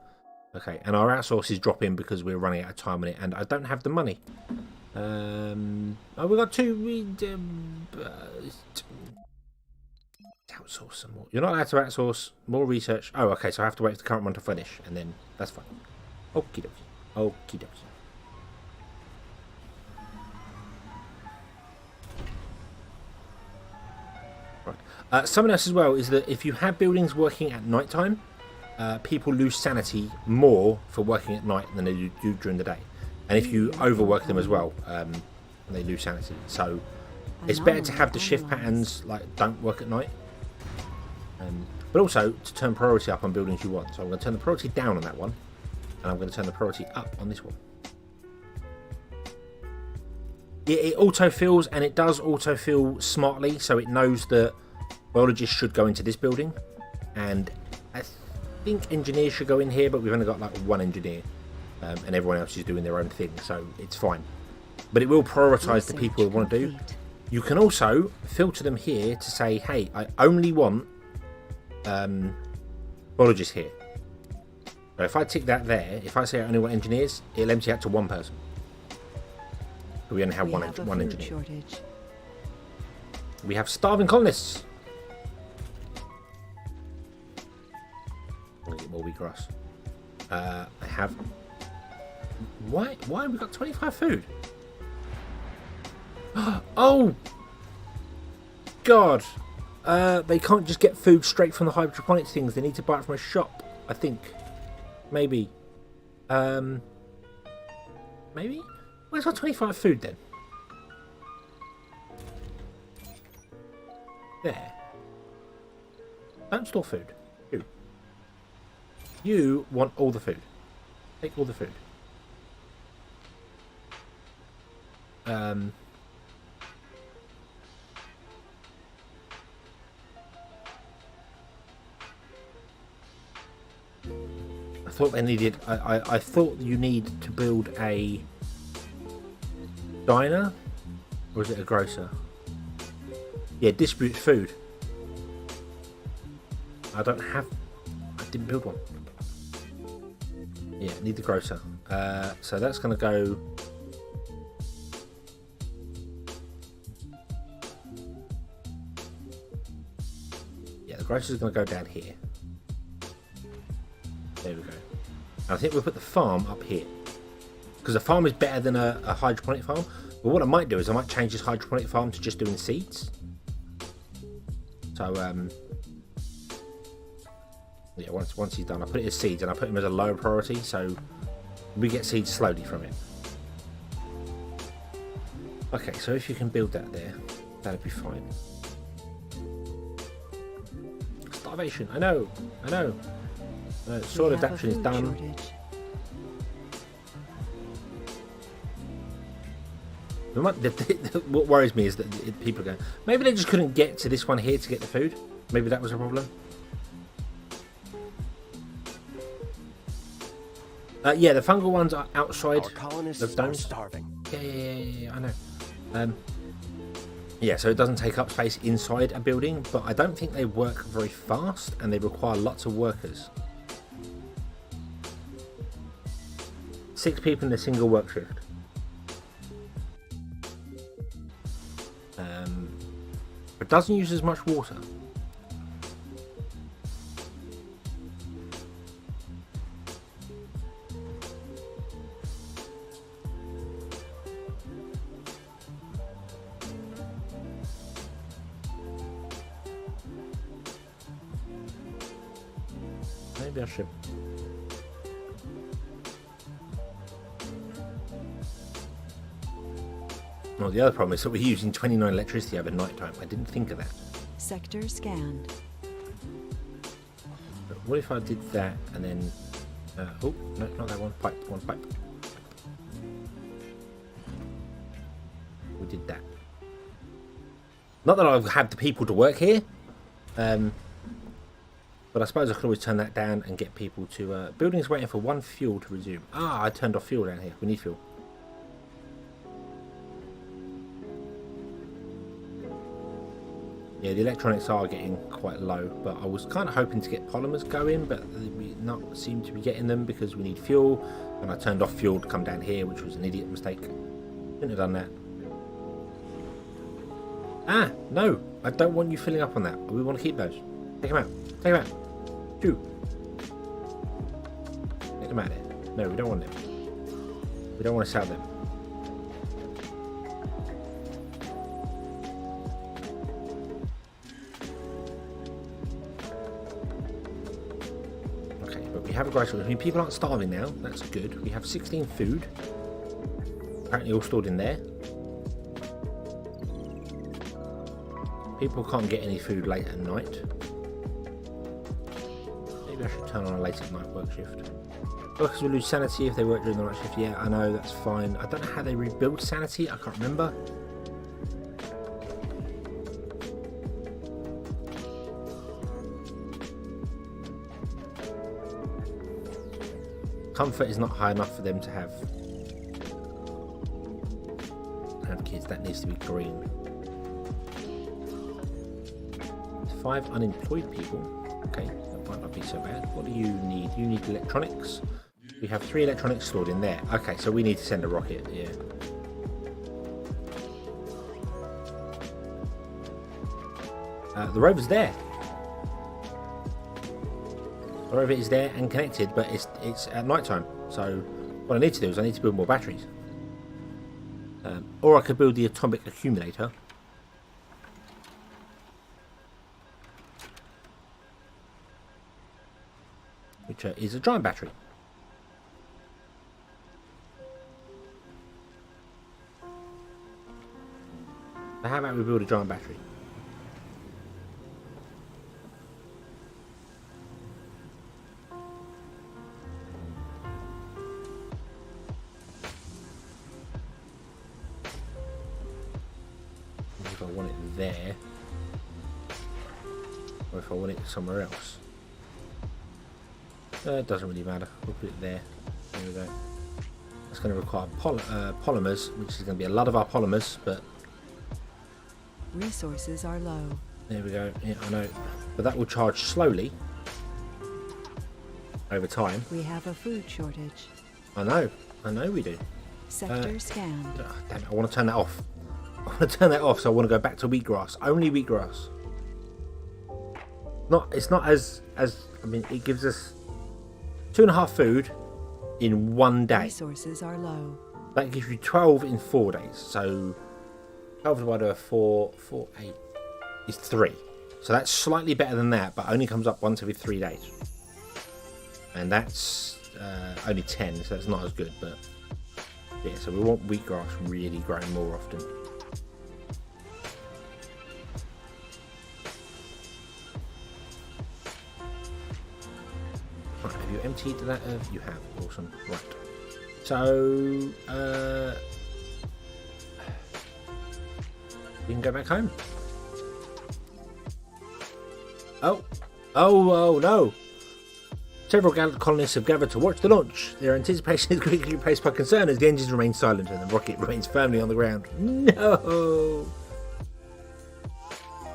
Okay, and our outsource is dropping because we're running out of time on it, and I don't have the money. Oh, we got two. Outsource some more. You're not allowed to outsource more research. Oh, okay, so I have to wait for the current one to finish, and then that's fine. Okie dokie. Okie dokie. Right. Something else as well is that if you have buildings working at night time, people lose sanity more for working at night than they do during the day. And if you overwork them as well, they lose sanity. So it's better to have the shift patterns like don't work at night. But also to turn priority up on buildings you want. So I'm going to turn the priority down on that one, and I'm going to turn the priority up on this one. It autofills, and it does autofill smartly, so it knows that biologists should go into this building, and I think engineers should go in here, but we've only got like one engineer, and everyone else is doing their own thing, so it's fine. But it will prioritise the people who want to do. You can also filter them here to say, hey, I only want biologists here. So if I tick that there, if I say I only want engineers, it'll empty out to one person. So we only have one engineer. Shortage. We have starving colonists. I'll get more wheatgrass. I have. Why have we got 25 food? Oh God! They can't just get food straight from the hydroponic things. They need to buy it from a shop. I think. Maybe. Maybe. Where's our 25 food then? There. Don't store food. You want all the food. Take all the food. I thought they needed. I thought you need to build a diner, or is it a grocer? Yeah, distribute food. I didn't build one. Yeah, need the grocer. So that's going to go. Yeah, the grocer's going to go down here. There we go. And I think we'll put the farm up here, because a farm is better than a hydroponic farm. But what I might do is I might change this hydroponic farm to just doing seeds. So yeah, once he's done, I put it as seeds and I put him as a low priority, so we get seeds slowly from it. Okay, so if you can build that there, that'd be fine. Starvation, I know. Soil adaptation is done. Shortage. What worries me is that people are going, maybe they just couldn't get to this one here to get the food. Maybe that was a problem. Yeah, the fungal ones are outside Our colonists the are domes. starving. Yeah, I know. Yeah, so it doesn't take up space inside a building, but I don't think they work very fast, and they require lots of workers. 6 people in a single work shift. It doesn't use as much water. Maybe I should. Well, the other problem is that we're using 29 electricity over night time. I didn't think of that. Sector scanned. But what if I did that and then... oh, no, not that one. One pipe. We did that. Not that I've had the people to work here. But I suppose I could always turn that down and get people to... buildings waiting for 1 fuel to resume. Ah, I turned off fuel down here. We need fuel. Yeah, the electronics are getting quite low, but I was kind of hoping to get polymers going, but we not seem to be getting them because we need fuel, and I turned off fuel to come down here, which was an idiot mistake. Shouldn't have done that. Ah, no, I don't want you filling up on that. We want to keep those. Take them out. Take them out. Shoo. Take them out there. No, we don't want them. We don't want to sell them. We have a grocery. I mean, people aren't starving now. That's good. We have 16 food. Apparently all stored in there. People can't get any food late at night. Maybe I should turn on a late at night work shift. Workers will lose sanity if they work during the night shift. Yeah, I know, that's fine. I don't know how they rebuild sanity. I can't remember. Comfort is not high enough for them to have kids. That needs to be green. 5 unemployed people. Okay, that might not be so bad. What do you need? You need electronics. We have 3 electronics stored in there. Okay, so we need to send a rocket. Yeah. The rover's there. The rover is there and connected, but it's at night time. So what I need to do is I need to build more batteries. Or I could build the atomic accumulator. Which is a giant battery. So how about we build a giant battery? If I want it there, or if I want it somewhere else. It doesn't really matter. We'll put it there. There we go. That's going to require polymers, which is going to be a lot of our polymers, but resources are low. There we go. Yeah, I know. But that will charge slowly over time. We have a food shortage. I know we do. Sector scanned. Oh, damn it, I want to turn that off. I want to turn that off, so I want to go back to wheatgrass. Only wheatgrass. It's not as I mean, it gives us 2.5 food in 1 day. Resources are low. That gives you 12 in 4 days. So 12 divided by 4, 8 is 3. So that's slightly better than that, but only comes up once every 3 days. And that's only 10, so that's not as good. But yeah, so we want wheatgrass really growing more often. Right, have you emptied that? You have. Awesome. Right. So you can go back home. Oh no! Several colonists have gathered to watch the launch. Their anticipation is quickly replaced by concern as the engines remain silent and the rocket remains firmly on the ground. No!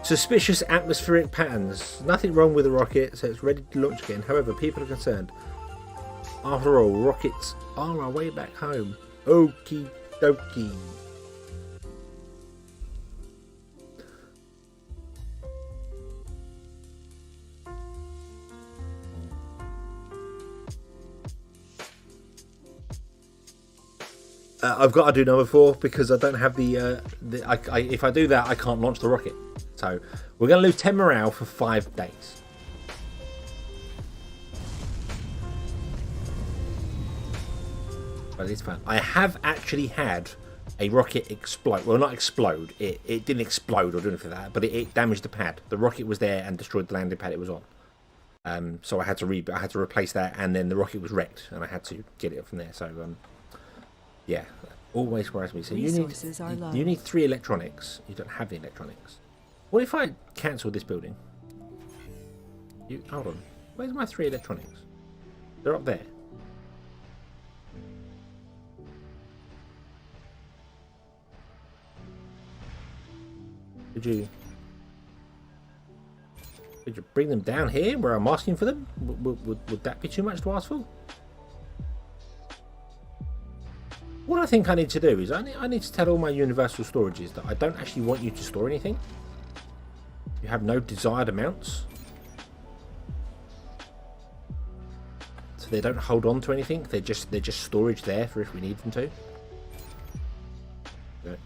Suspicious atmospheric patterns. Nothing wrong with the rocket, so it's ready to launch again. However, people are concerned. After all, rockets are our way back home. Okie dokie. I've got to do number 4 because I don't have if I do that, I can't launch the rocket. So we're going to lose 10 morale for 5 days. But it's fun. I have actually had a rocket explode. Well, not explode. It didn't explode or do anything like that, but it damaged the pad. The rocket was there and destroyed the landing pad it was on. So I had to replace that, and then the rocket was wrecked, and I had to get it from there. So yeah, always worries me. So you need 3 electronics. You don't have the electronics. What if I cancel this building? Hold on. Where's my 3 electronics? They're up there. Could you bring them down here where I'm asking for them? Would that be too much to ask for? What I think I need to do is I need to tell all my universal storages that I don't actually want you to store anything. You have no desired amounts. So they don't hold on to anything. They're just storage there for if we need them to.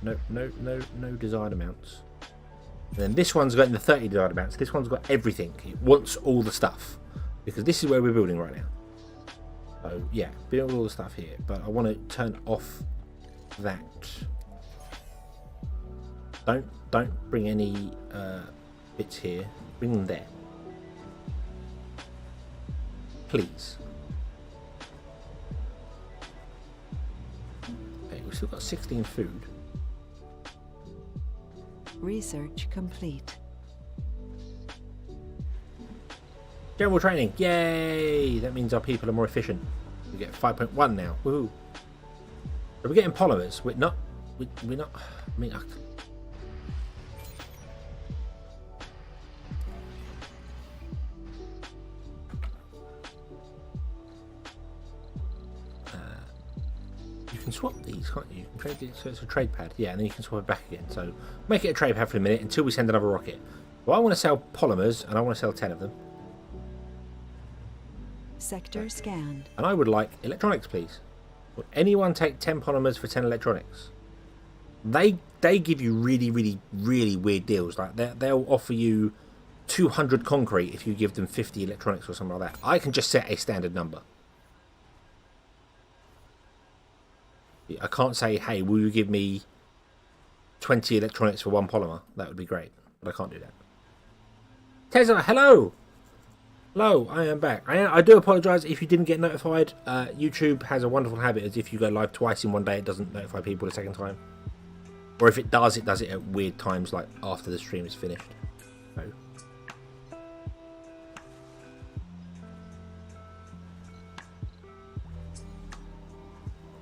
No desired amounts. And then this one's got the 30 desired amounts. This one's got everything. It wants all the stuff. Because this is where we're building right now. So yeah, build all the stuff here. But I want to turn off that. Don't bring any bits here. Bring them there. Please. Okay, we've still got 16 food. Research complete. General training, yay! That means our people are more efficient. We get 5.1 now. Woohoo! Are we getting polymers? We're not. We're not. I mean, you can swap these, can't you? You can trade it, so it's a trade pad. Yeah, and then you can swap it back again. So make it a trade pad for a minute until we send another rocket. Well, I want to sell polymers, and I want to sell 10 of them. Sector scanned. And I would like electronics, please. Would anyone take 10 polymers for 10 electronics? They give you really, really, really weird deals. Like they'll offer you 200 concrete if you give them 50 electronics or something like that. I can just set a standard number. I can't say, hey, will you give me 20 electronics for 1 polymer? That would be great, but I can't do that. Tesla, hello! Hello, I am back. I do apologise if you didn't get notified. YouTube has a wonderful habit as if you go live twice in one day, it doesn't notify people the second time. Or if it does it at weird times, like after the stream is finished. So.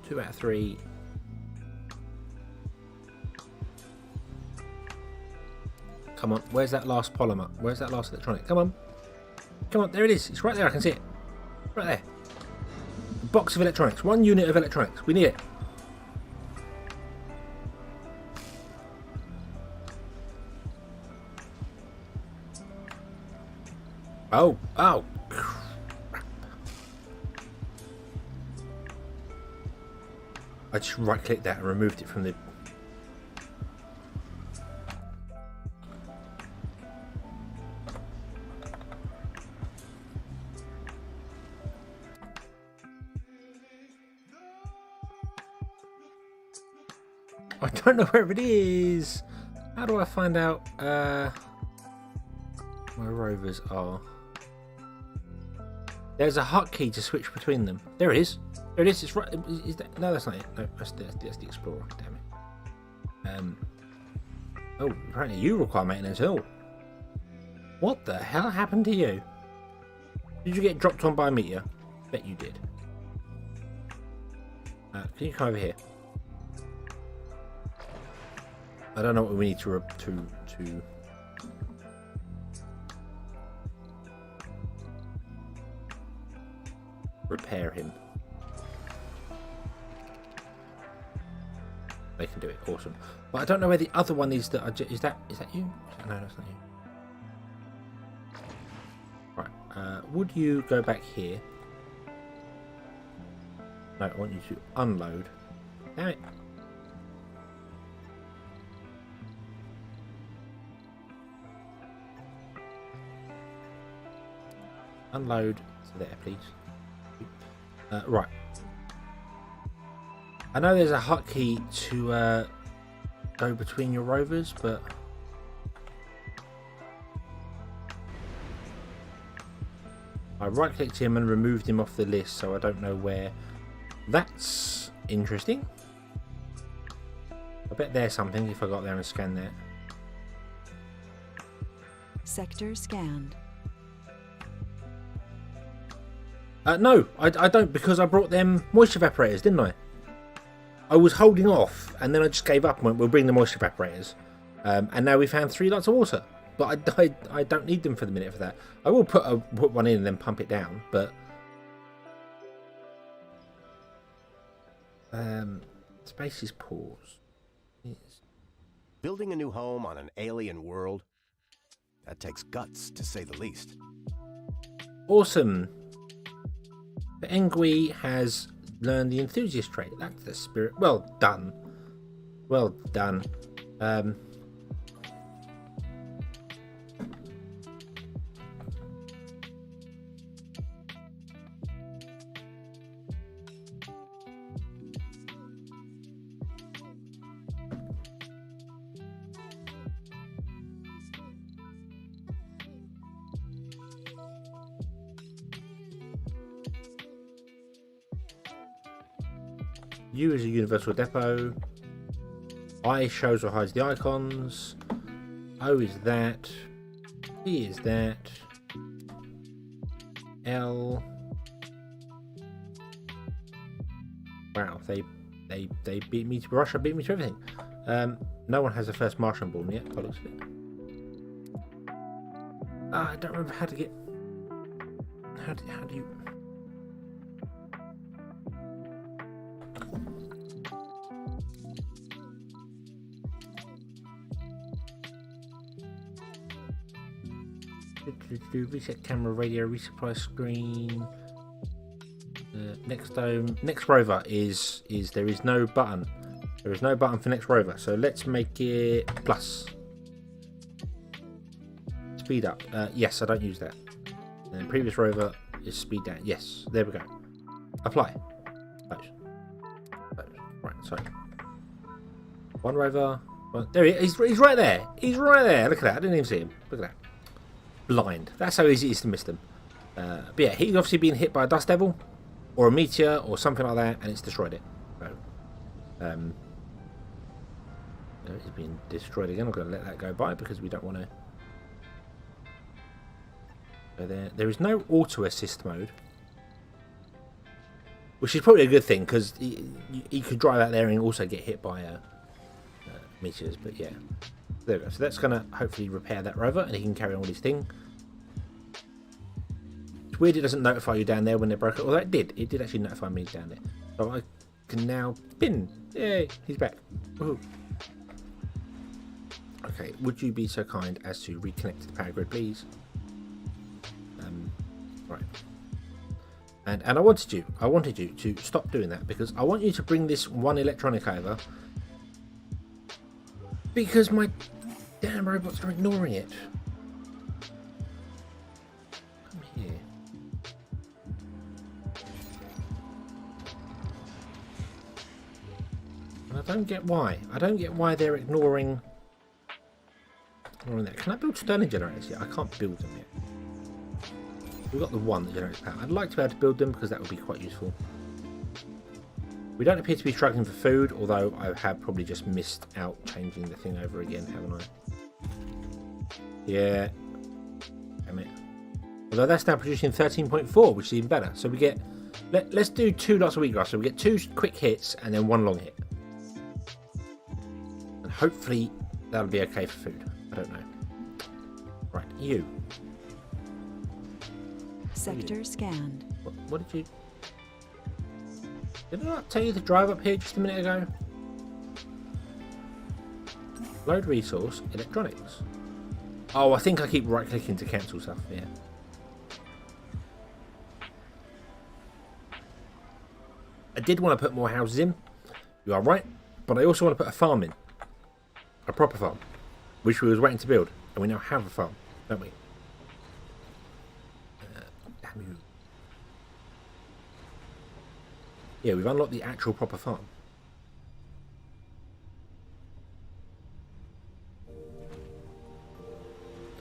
2 out of 3. Come on, where's that last polymer? Where's that last electronic? Come on. Come on, there it is. It's right there, I can see it. Right there. A box of electronics. 1 unit of electronics. We need it. Oh, crap. I just right-clicked that and removed it from the... I don't know where it is. How do I find out where rovers are? There's a hotkey to switch between them. There it is. There it is. It's right. Is that? No, that's not it. No, that's the Explorer. Damn it. Oh, apparently you require maintenance. Oh, what the hell happened to you? Did you get dropped on by a meteor? Bet you did. Can you come over here? I don't know what we need to repair him. They can do it. Awesome. But I don't know where the other one is. Is that you? No, that's not you. Right. Would you go back here? No, I want you to unload. Damn it. Unload to there, please. Right. I know there's a hotkey to go between your rovers, but I right-clicked him and removed him off the list, so I don't know where. That's interesting. I bet there's something if I got there and scanned that. Sector scanned. No, I don't, because I brought them moisture evaporators, didn't I? I was holding off, and then I just gave up and went, we'll bring the moisture evaporators. And now we found 3 lots of water. But I don't need them for the minute for that. I will put one in and then pump it down, but... space is pause. Yes. Building a new home on an alien world? That takes guts, to say the least. Awesome. The Engui has learned the enthusiast trait. That's the spirit. Well done. Well done. U is a universal depot. I shows or hides the icons. O is that. P is that. L Wow, they beat me to Russia, beat me to everything. No one has a first Martian born yet, by the looks of it. I don't remember how to get. How do you? Reset camera, radio, resupply screen. Next dome, next rover is there is no button. There is no button for next rover, so let's make it plus. Speed up. Yes, I don't use that. And previous rover is speed down. Yes, there we go. Apply. Close. Right, so one rover. Well, there he is. He's right there. He's right there. Look at that. I didn't even see him. Look at that. Blind. That's how easy it is to miss them. But yeah, he's obviously been hit by a dust devil or a meteor or something like that, and it's destroyed it. So, it's been destroyed again. I'm going to let that go by because we don't want to. So there is no auto assist mode, which is probably a good thing because he could drive out there and also get hit by meteors. But yeah, there we go. So that's going to hopefully repair that rover and he can carry on with his thing. It's weird it doesn't notify you down there when they're broken. Although it did. It did actually notify me down there. So I can now pin. Yay, he's back. Woohoo. Okay, would you be so kind as to reconnect to the power grid, please? Right. And I wanted you to stop doing that because I want you to bring this one electronic over because my damn robots are ignoring it. Come here. And I don't get why. I don't get why they're ignoring that. Can I build Sterling generators yet? I can't build them yet. We've got the one that generates power. I'd like to be able to build them because that would be quite useful. We don't appear to be struggling for food, although I have probably just missed out changing the thing over again, haven't I? Yeah. Damn it. Although that's now producing 13.4, which is even better. So we get... Let's do 2 lots of wheatgrass. So we get 2 quick hits and then 1 long hit. And hopefully that'll be okay for food. I don't know. Right, you. Sector scanned. What did you... Did I not tell you to drive up here just a minute ago? Load resource, electronics. Oh, I think I keep right clicking to cancel stuff, yeah. I did want to put more houses in. You are right. But I also want to put a farm in. A proper farm. Which we was waiting to build. And we now have a farm, don't we? Damn you. Yeah, we've unlocked the actual proper farm.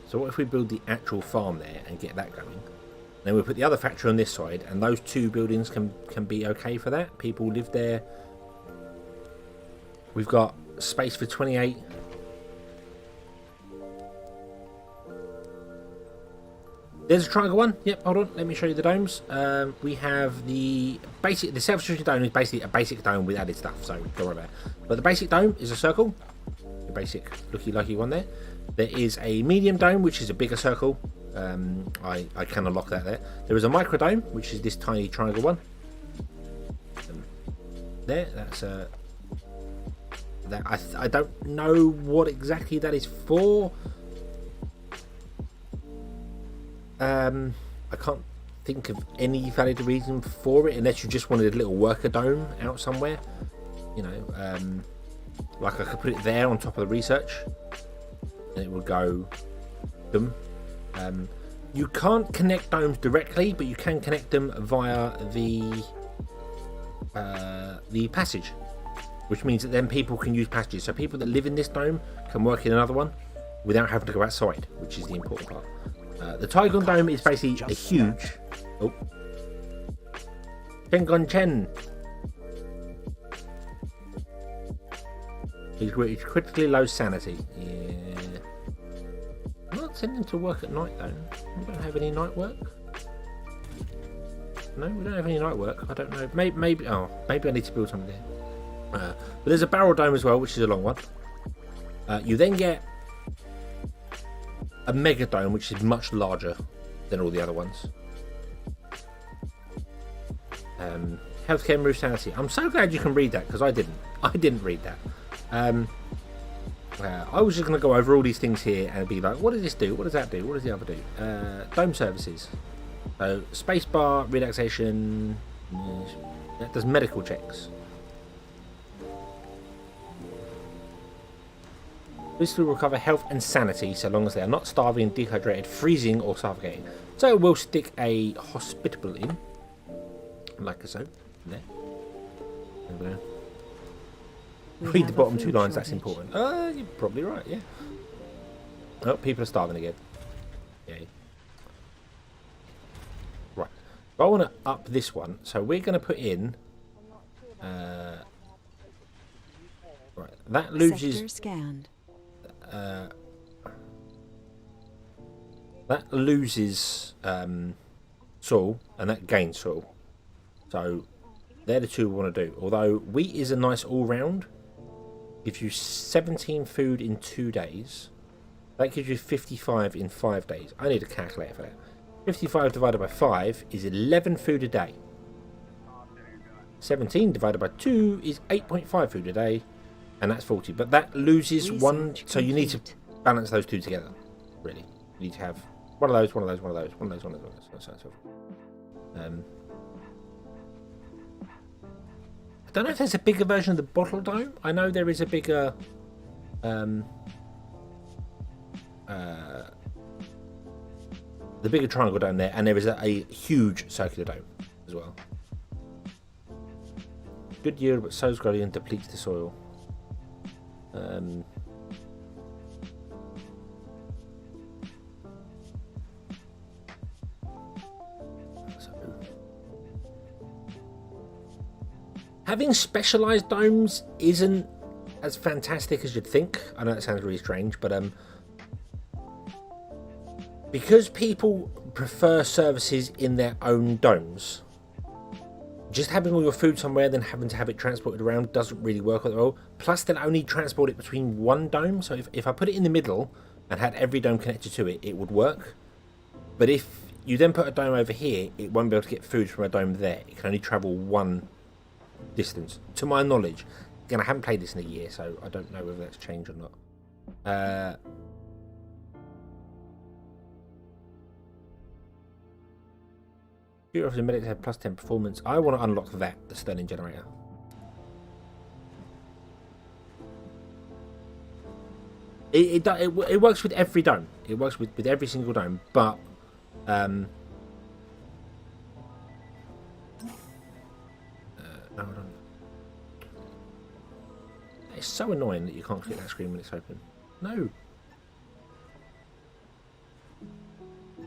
So what if we build the actual farm there and get that going? Then we'll put the other factory on this side, and those 2 buildings can be okay for that. People live there. We've got space for 28. There's a triangle one. Yep, hold on. Let me show you the domes. We have the basic. The self-destruction dome is basically a basic dome with added stuff, so don't worry about it. But the basic dome is a circle. The basic looky-likey one there. There is a medium dome, which is a bigger circle. I can unlock that there. There is a micro dome, which is this tiny triangle one. There, that's a... I don't know what exactly that is for. I can't think of any valid reason for it, unless you just wanted a little worker dome out somewhere. You know, like I could put it there on top of the research, and it would go them. You can't connect domes directly, but you can connect them via the passage, which means that then people can use passages. So people that live in this dome can work in another one without having to go outside, which is the important part. The Tygon Dome is basically a huge... Oh. Tengon Chen. He's critically low sanity. Yeah. I'm not sending him to work at night though. We don't have any night work. No, we don't have any night work. I don't know. Maybe I need to build something there. But there's a barrel dome as well, which is a long one. You then get a mega dome, which is much larger than all the other ones. Healthcare improves sanity. I'm so glad you can read that, because I didn't read that. I was just going to go over all these things here and be like, what does this do? What does that do? What does the other do? Dome services. So spacebar, relaxation. That does medical checks. This will recover health and sanity so long as they are not starving, dehydrated, freezing, or suffocating. So we'll stick a hospitable in, like so. There. There we go. Read the bottom two lines. That's important. You're probably right. Yeah. Oh, people are starving again. Yay. Right. I want to up this one, so we're going to put in. Right. That loses. Sector scanned. That loses soil and that gains soil. So they're the two we want to do. Although wheat is a nice all-round. Gives you 17 food in 2 days. That gives you 55 in 5 days. I need a calculator for that. 55 divided by 5 is 11 food a day. 17 divided by 2 is 8.5 food a day. And that's 40. But that loses one. So you need to balance those two together. Really. You need to have one of those, one of those, one of those, one of those, one of those. So on. I don't know if there's a bigger version of the bottle dome. I know there is a bigger the bigger triangle dome there, and there is a huge circular dome as well. Good yield, but sows growing and depletes the soil. Having specialized domes isn't as fantastic as you'd think. I know that sounds really strange, but because people prefer services in their own domes, just having all your food somewhere, then having to have it transported around doesn't really work that well. Plus, they'll only transport it between one dome. So if I put it in the middle and had every dome connected to it, it would work. But if you then put a dome over here, it won't be able to get food from a dome there. It can only travel one distance, to my knowledge. Again, I haven't played this in a year, so I don't know whether that's changed or not. Computer of the medic have plus 10 performance. I want to unlock that, the Sterling generator. It works with every dome. It works with every single dome, but no, hold on. It's so annoying that you can't click that screen when it's open. No.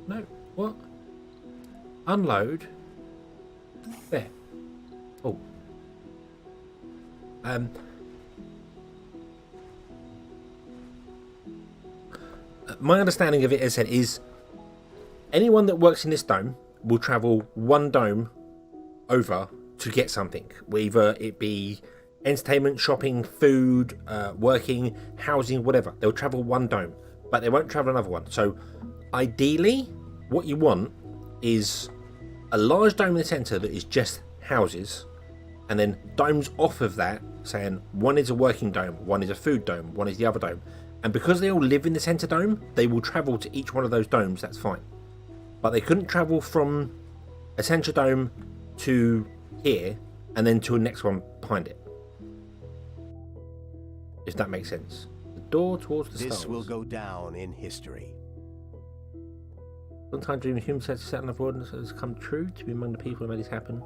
No. What? Unload. There. Oh. My understanding of it, as I said, is anyone that works in this dome will travel one dome over to get something, whether it be entertainment, shopping, food, working, housing, whatever. They'll travel one dome, but they won't travel another one. So ideally, what you want is a large dome in the centre that is just houses, and then domes off of that, saying one is a working dome, one is a food dome, one is the other dome. And because they all live in the centre dome, they will travel to each one of those domes, that's fine. But they couldn't travel from a centre dome to here, and then to a next one behind it. If that makes sense. The door towards the stars. This will go down in history. Sometimes dreaming humans set to set on abroad has come true to be among the people who made this happen.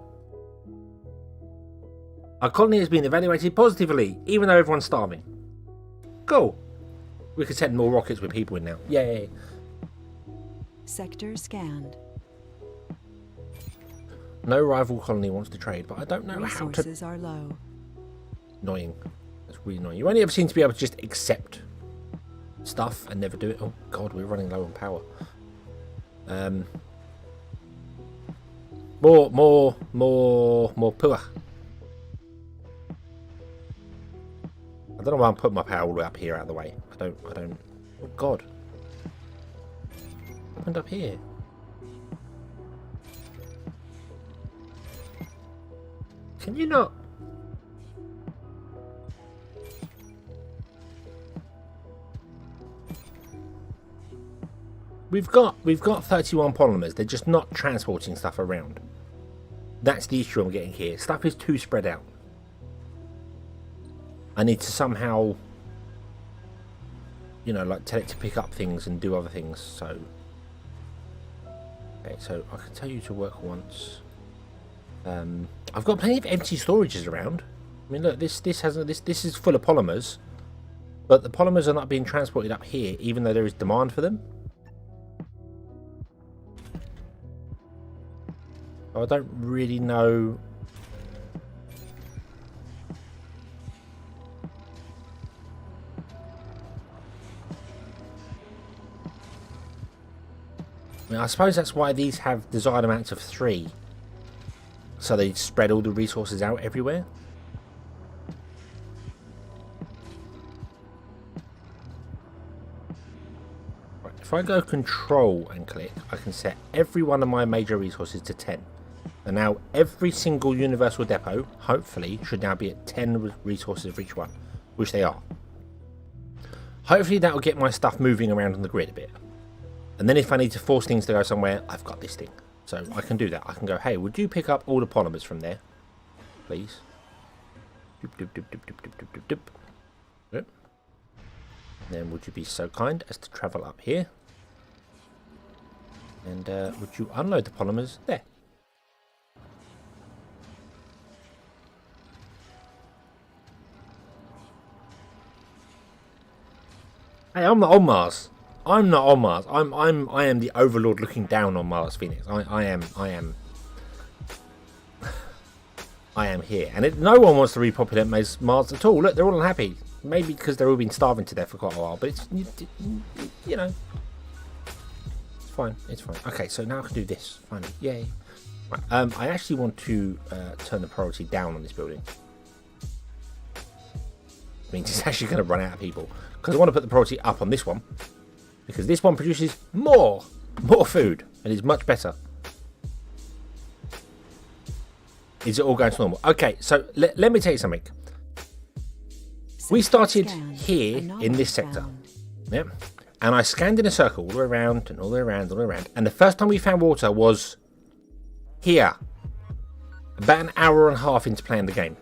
Our colony has been evaluated positively, even though everyone's starving. Cool. We could send more rockets with people in now. Yay. Sector scanned. No rival colony wants to trade, but I don't know how to... Resources are low. Annoying. That's really annoying. You only ever seem to be able to just accept stuff and never do it. Oh god, we're running low on power. More power. I don't know why I'm putting my power all the way up here out of the way. I don't. Oh God. What happened up here? Can you not? We've got 31 polymers. They're just not transporting stuff around. That's the issue I'm getting here. Stuff is too spread out. I need to somehow, you know, like tell it to pick up things and do other things. So, okay, so I can tell you to work once. I've got plenty of empty storages around. I mean, look, this is full of polymers, but the polymers are not being transported up here, even though there is demand for them. I don't really know. I mean, I suppose that's why these have desired amounts of 3. So they spread all the resources out everywhere. Right, if I go control and click, I can set every one of my major resources to 10. And now every single universal depot, hopefully, should now be at 10 resources for each one, which they are. Hopefully that will get my stuff moving around on the grid a bit. And then if I need to force things to go somewhere, I've got this thing. So I can do that. I can go, hey, would you pick up all the polymers from there, please? Doop, doop, doop, doop, doop, doop, doop, doop. Yep. Then would you be so kind as to travel up here? And would you unload the polymers there? Hey, I'm not on Mars. I'm not on Mars. I am the overlord looking down on Mars, Phoenix. I am here, and no one wants to repopulate Mars at all. Look, they're all unhappy. Maybe because they've all been starving to death for quite a while, but it's, you know, it's fine. It's fine. Okay, so now I can do this. Finally, yay! Right, I actually want to turn the priority down on this building. It means it's actually going to run out of people because I want to put the priority up on this one. Because this one produces more food and is much better. Is it all going to normal? Okay, so let me tell you something. We started here in this sector. Yep. And I scanned in a circle all the way around and all the way around, all the way around. And the first time we found water was here. About an hour and a half into playing the game.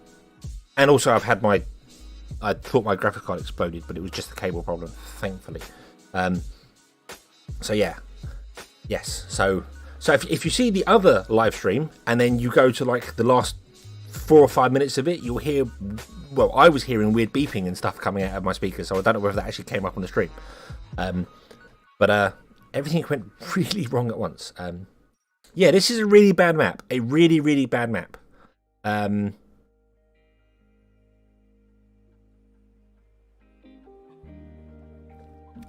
And also I thought my graphics card exploded, but it was just a cable problem, thankfully. So yeah, yes. So if you see the other live stream and then you go to like the last 4 or 5 minutes of it, you'll hear. Well, I was hearing weird beeping and stuff coming out of my speakers, so I don't know whether that actually came up on the stream. But everything went really wrong at once. Yeah, this is a really bad map. A really, really bad map.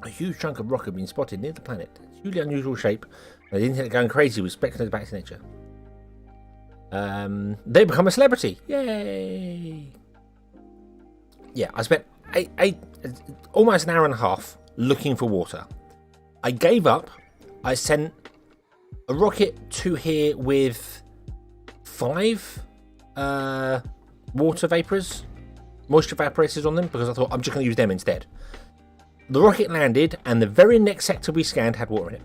A huge chunk of rock had been spotted near the planet. It's hugely unusual shape. And the internet going crazy with speculative back to nature. They become a celebrity. Yay! Yeah, I spent almost an hour and a half looking for water. I gave up. I sent a rocket to here with 5 moisture evaporators on them because I thought I'm just going to use them instead. The rocket landed, and the very next sector we scanned had water in it.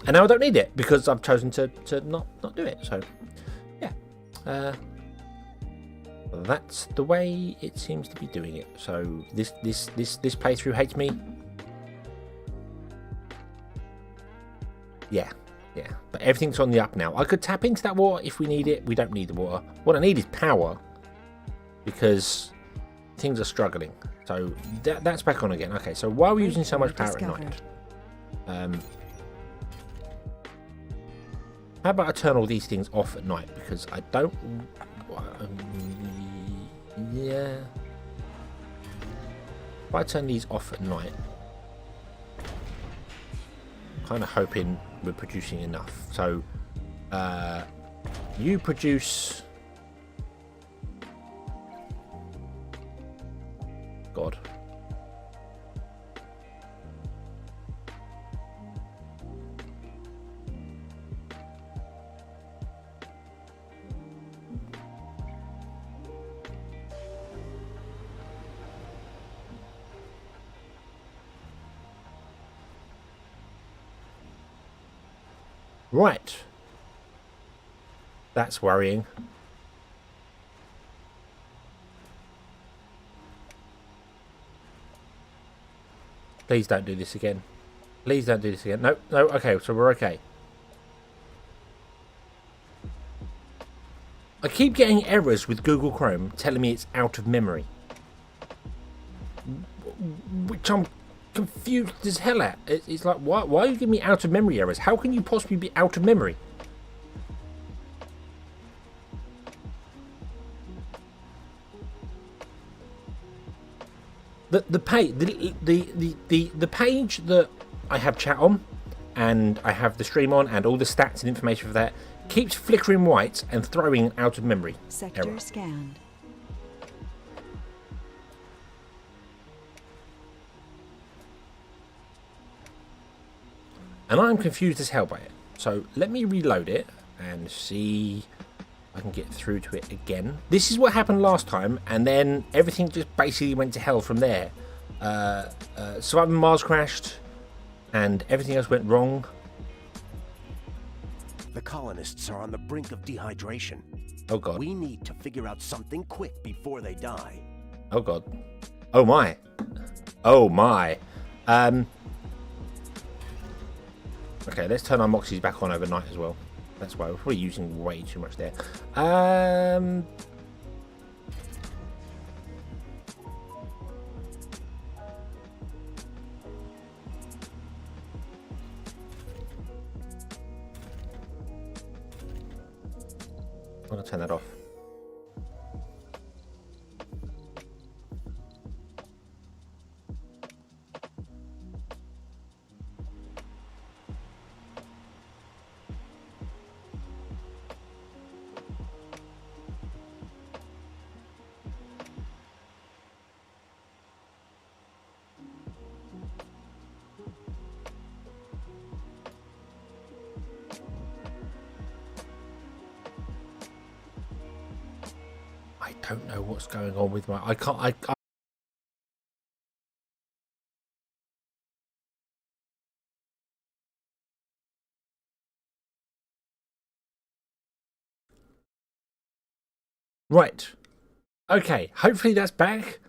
And now I don't need it because I've chosen to not do it. So, yeah, that's the way it seems to be doing it. So this playthrough hates me. Yeah, but everything's on the up now. I could tap into that water if we need it. We don't need the water. What I need is power because things are struggling. So that's back on again. Okay, so why are we using so much power at night? How about I turn all these things off at night? Because I don't... yeah. If I turn these off at night, I'm kind of hoping we're producing enough. So You produce... God. Right. That's worrying. Please don't do this again. Please don't do this again. No, no, okay, so we're okay. I keep getting errors with Google Chrome telling me it's out of memory. Which I'm confused as hell at. It's like, why are you giving me out of memory errors? How can you possibly be out of memory? The page that I have chat on, and I have the stream on, and all the stats and information for that keeps flickering white and throwing an out of memory Sector error. scanned. And I'm confused as hell by it. So let me reload it and see if I can get through to it again. This is what happened last time, and then everything just basically went to hell from there. Surviving Mars crashed, and everything else went wrong. The colonists are on the brink of dehydration. Oh god. We need to figure out something quick before they die. Oh god. Oh my. Oh my. Okay, let's turn our Moxies back on overnight as well. That's why we're probably using way too much there. I'm gonna turn that off. I don't know what's going on with my... I can't... Right. Okay, hopefully that's back.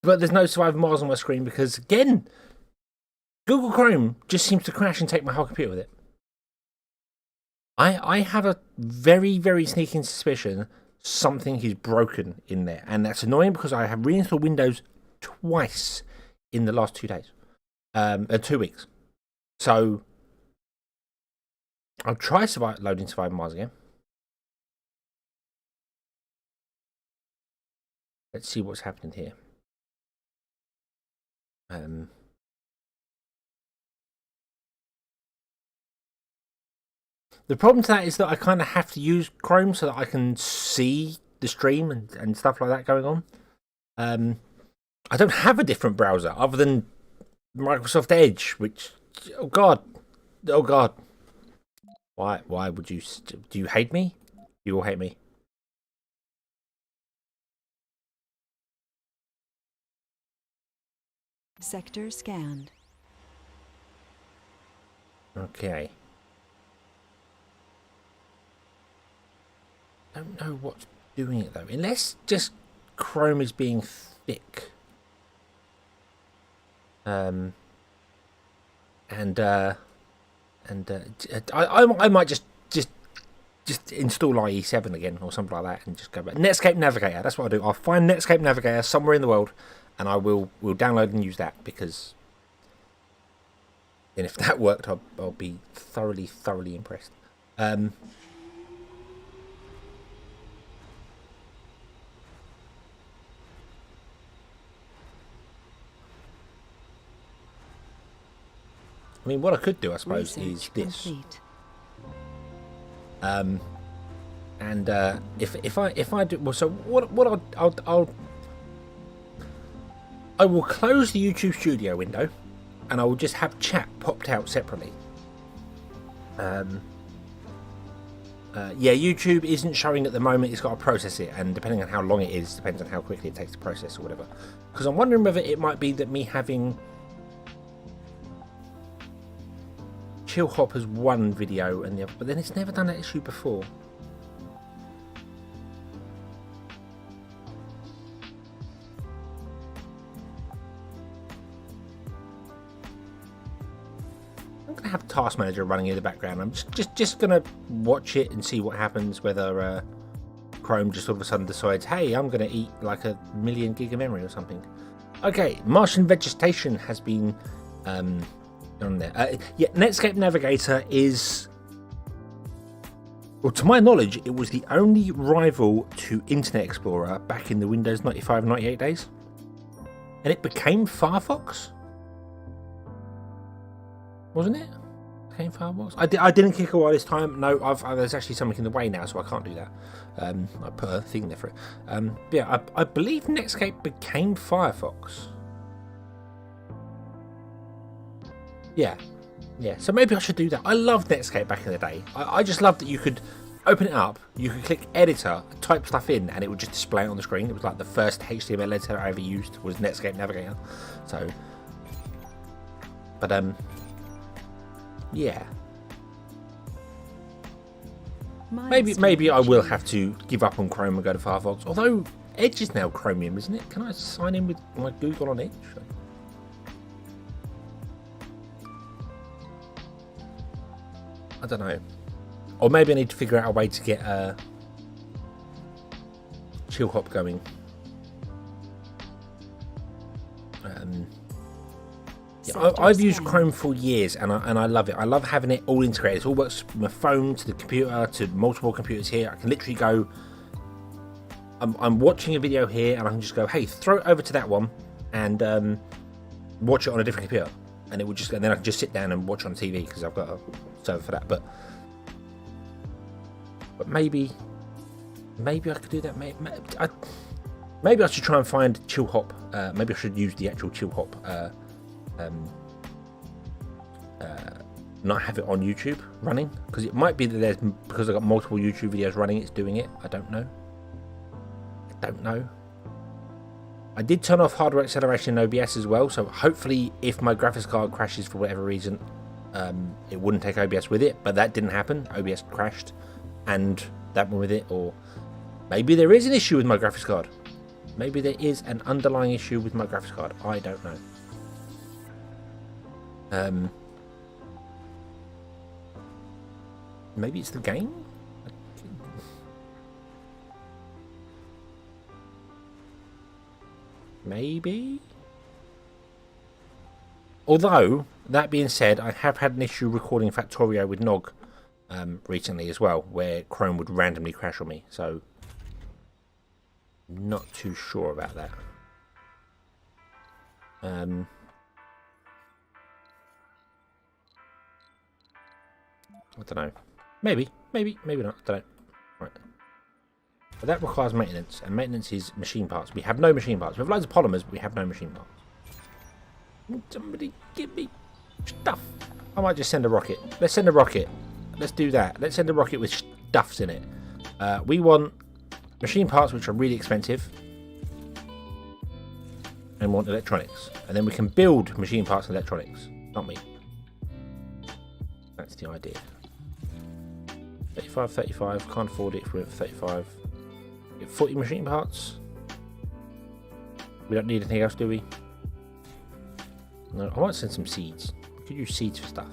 But there's no Surviving Mars on my screen because, again, Google Chrome just seems to crash and take my whole computer with it. I have a very, very sneaking suspicion something is broken in there. And that's annoying because I have reinstalled Windows twice in the last 2 days. 2 weeks. So, I'll try loading Surviving Mars again. Let's see what's happening here. The problem to that is that I kind of have to use Chrome so that I can see the stream and stuff like that going on. I don't have a different browser other than Microsoft Edge, which, oh god, why would you? Do you hate me? You all hate me. Sector scanned. Okay. Don't know what's doing it though. Unless just Chrome is being thick. I might just install IE7 again or something like that and just go back. Netscape Navigator. That's what I do. I'll find Netscape Navigator somewhere in the world, and I will download and use that because. And if that worked, I'll be thoroughly impressed. I mean, what I could do, I suppose, Research is this. complete. And if I do well, so what I will close the YouTube Studio window, and I will just have chat popped out separately. Yeah, YouTube isn't showing at the moment. It's got to process it, and depending on how long it is, depends on how quickly it takes to process or whatever. Because I'm wondering whether it might be that me having Chill Hop as one video and the other, but then it's never done that issue before. I'm gonna have Task Manager running in the background. I'm just gonna watch it and see what happens. Whether Chrome just all of a sudden decides, hey, I'm gonna eat like 1,000,000 gig of memory or something. Okay, Martian vegetation has been on there. Yeah, Netscape Navigator is, well, to my knowledge, it was the only rival to Internet Explorer back in the Windows 95, 98 days, and it became Firefox. Wasn't it? Became Firefox. I didn't click a while this time. No, there's actually something in the way now, so I can't do that. I put a thing there for it. Yeah, I believe Netscape became Firefox. Yeah. So maybe I should do that. I loved Netscape back in the day. I just loved that you could open it up, you could click editor, type stuff in, and it would just display it on the screen. It was like the first HTML editor I ever used was Netscape Navigator. So, but yeah. Maybe I will have to give up on Chrome and go to Firefox. Although Edge is now Chromium, isn't it? Can I sign in with my Google on Edge? I don't know. Or maybe I need to figure out a way to get Chill Hop going. Yeah, I've used Chrome for years, and I love it. I love having it all integrated. It all works from my phone to the computer to multiple computers here. I can literally go, I'm watching a video here, and I can just go, hey, throw it over to that one, and watch it on a different computer. And it would just, and then I can just sit down and watch on TV because I've got a server for that. But maybe I could do that. Maybe I should try and find Chill Hop. Maybe I should use the actual Chill Hop. Not have it on YouTube running, because it might be that because I've got multiple YouTube videos running, it's doing it. I don't know. I did turn off hardware acceleration in OBS as well, so hopefully if my graphics card crashes for whatever reason, it wouldn't take OBS with it, but that didn't happen. OBS crashed and that one with it, or maybe there is an issue with my graphics card. Maybe there is an underlying issue with my graphics card. I don't know. Maybe it's the game? Maybe? Although, that being said, I have had an issue recording Factorio with Nog recently as well, where Chrome would randomly crash on me, so not too sure about that. I don't know. Maybe not. I don't know. Right. But that requires maintenance, and maintenance is machine parts. We have no machine parts. We have loads of polymers, but we have no machine parts. Somebody give me stuff. I might just send a rocket. Let's send a rocket. Let's do that. Let's send a rocket with stuffs in it. We want machine parts, which are really expensive, and want electronics. And then we can build machine parts and electronics, not me. That's the idea. 35, can't afford it for 35. Get 40 machine parts. We don't need anything else, do we? No, I might send some seeds. We could use seeds for stuff.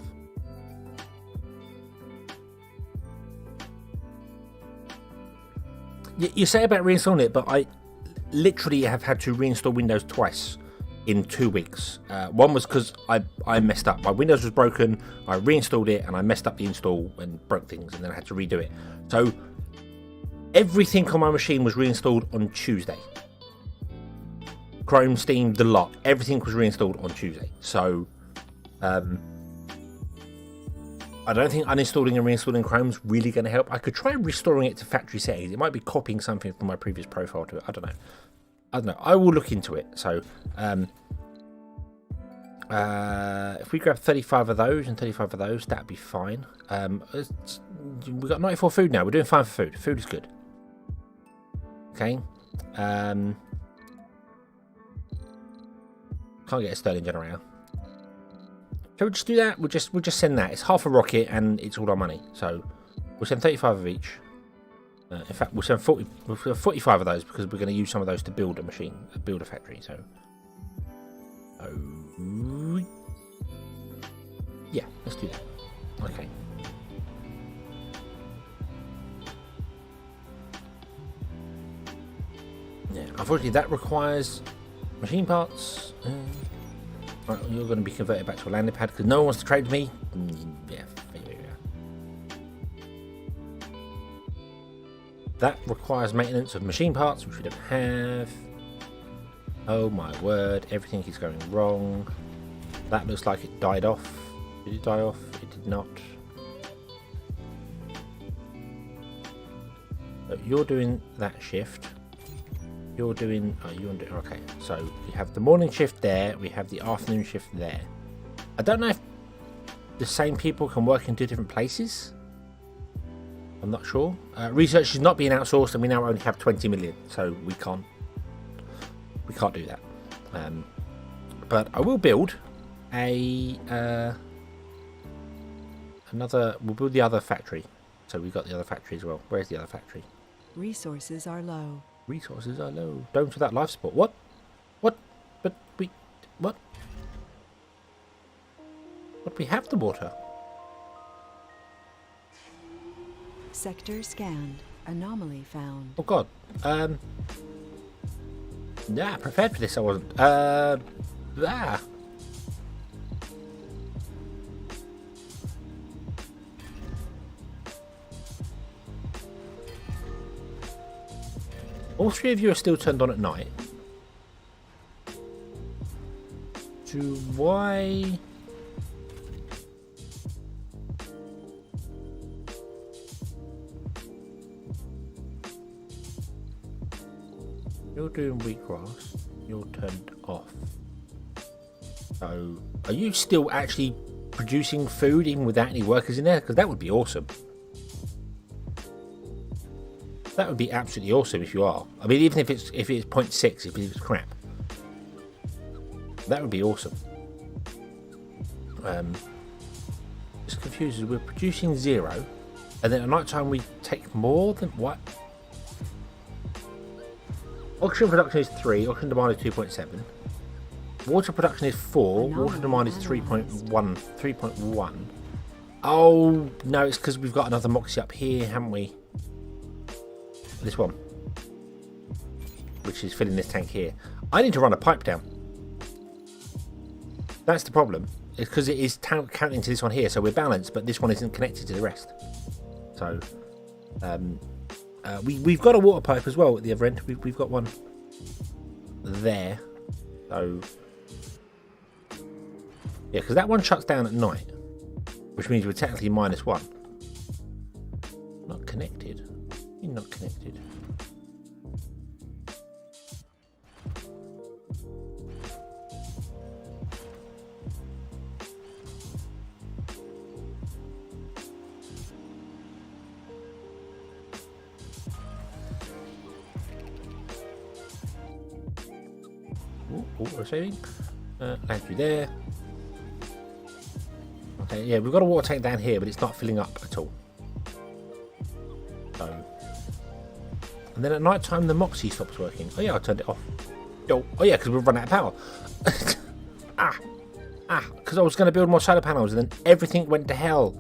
You say about reinstalling it, but I literally have had to reinstall Windows twice in 2 weeks. One was because I messed up. My Windows was broken, I reinstalled it, and I messed up the install and broke things, and then I had to redo it. So everything on my machine was reinstalled on Tuesday. Chrome, Steam, the lot. Everything was reinstalled on Tuesday. So I don't think uninstalling and reinstalling Chrome's really going to help. I could try restoring it to factory settings. It might be copying something from my previous profile to it. I don't know. I will look into it. So, if we grab 35 of those and 35 of those, that'd be fine. We've got 94 food now. We're doing fine for food. Food is good. Okay. Can't get a Sterling generator. Shall we just do that? We'll just send that. It's half a rocket and it's all our money. So we'll send 35 of each. In fact, we'll send 45 of those because we're going to use some of those to build a machine, build a factory. So, yeah, let's do that. Okay. Yeah, unfortunately, that requires machine parts. Right, you're going to be converted back to a landing pad because no one wants to trade with me. Yeah. That requires maintenance of machine parts, which we don't have. Oh my word, everything is going wrong. That looks like it died off. Did it die off? It did not. So you're doing that shift. You're doing, okay, so we have the morning shift there, we have the afternoon shift there. I don't know if the same people can work in two different places. I'm not sure. Research is not being outsourced and we now only have 20 million, so we can't do that. But I will build we'll build the other factory. So we've got the other factory as well. Where's the other factory? Resources are low. Resources are low. Don't for that life support. What? What? But we... What? But we have the water. Sector scanned. Anomaly found. Oh god. Yeah, prepared for this I wasn't. All three of you are still turned on at night. So why... You're doing wheatgrass. You're turned off. So, are you still actually producing food even without any workers in there? Because that would be awesome. That would be absolutely awesome if you are. I mean, even if it's 0.6, if it's crap. That would be awesome. Just confused. We're producing 0, and then at night time we take more than what? Oxygen production is 3. Oxygen demand is 2.7. Water production is 4. Water demand is 3.1. Oh no, it's because we've got another Moxie up here, haven't we? This one, which is filling this tank here. I need to run a pipe down. That's the problem. It's because it is counting to this one here, so we're balanced, but this one isn't connected to the rest. So, we've got a water pipe as well at the other end. We've got one there. So, yeah, because that one shuts down at night, which means we're technically -1. Not connected. You're not connected. We're saving. Land you there. Okay, yeah, we've got a water tank down here, but it's not filling up at all. So, and then at night time the Moxie stops working. Oh yeah, I turned it off. Oh yeah, because we've run out of power. Because I was going to build more solar panels, and then everything went to hell.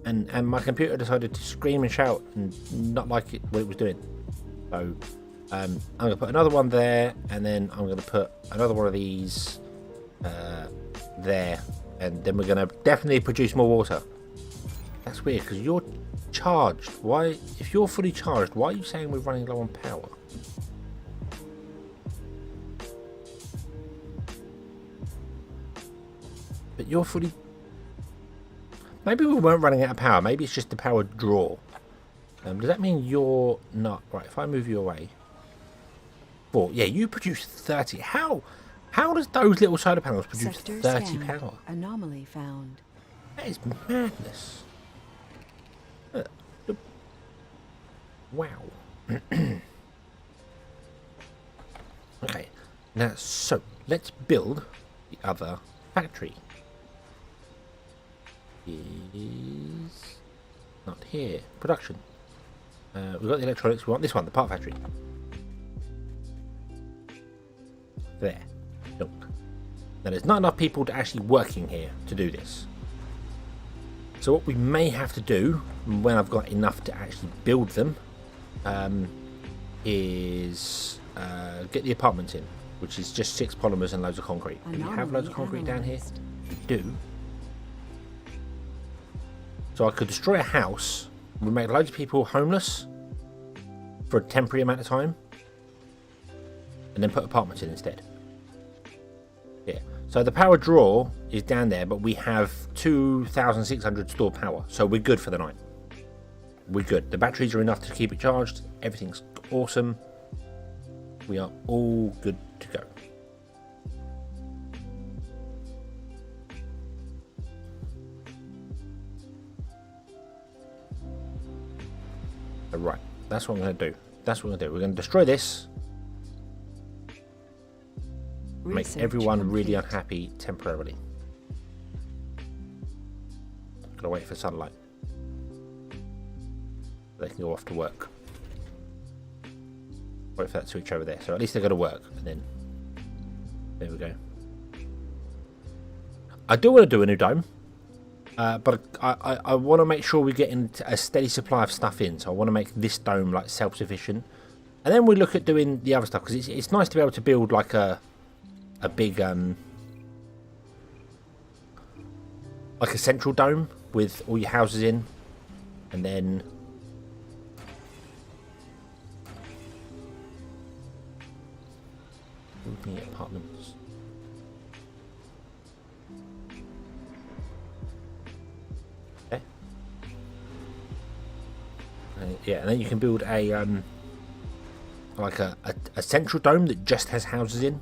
And my computer decided to scream and shout and not like it what it was doing. So I'm going to put another one there, and then I'm going to put another one of these there, and then we're going to definitely produce more water. That's weird because you're charged. Why, if you're fully charged, why are you saying we're running low on power? But you're fully... Maybe we weren't running out of power. Maybe it's just the power draw. Does that mean you're not... Right, if I move you away... 4. Yeah, you produce 30. How does those little solar panels produce Sector 30 scanned. power? Anomaly found. That is madness. Wow. Okay, now so let's build the other factory. Is not here. Production. We've got the electronics. We want this one, the part factory. There. Look. Now there's not enough people to actually working here to do this. So what we may have to do when I've got enough to actually build them is get the apartments in, which is just 6 polymers and loads of concrete. Do we have loads of concrete down here? We do. So I could destroy a house, we make loads of people homeless for a temporary amount of time, and then put apartments in instead. Yeah. So the power draw is down there, but we have 2,600 stored power, so we're good for the night. We're good. The batteries are enough to keep it charged. Everything's awesome. We are all good to go. Right, that's what I'm going to do. That's what we're going to do. We're going to destroy this. Make everyone really unhappy temporarily. Gotta wait for sunlight. They can go off to work. Wait for that switch over there. So at least they're going to work. And then there we go. I do want to do a new dome. But I want to make sure we get a steady supply of stuff in. So I want to make this dome like self-sufficient. And then we look at doing the other stuff. Because it's nice to be able to build like a big like a central dome with all your houses in, and then moving apartments. Okay. Yeah, and then you can build a like a central dome that just has houses in.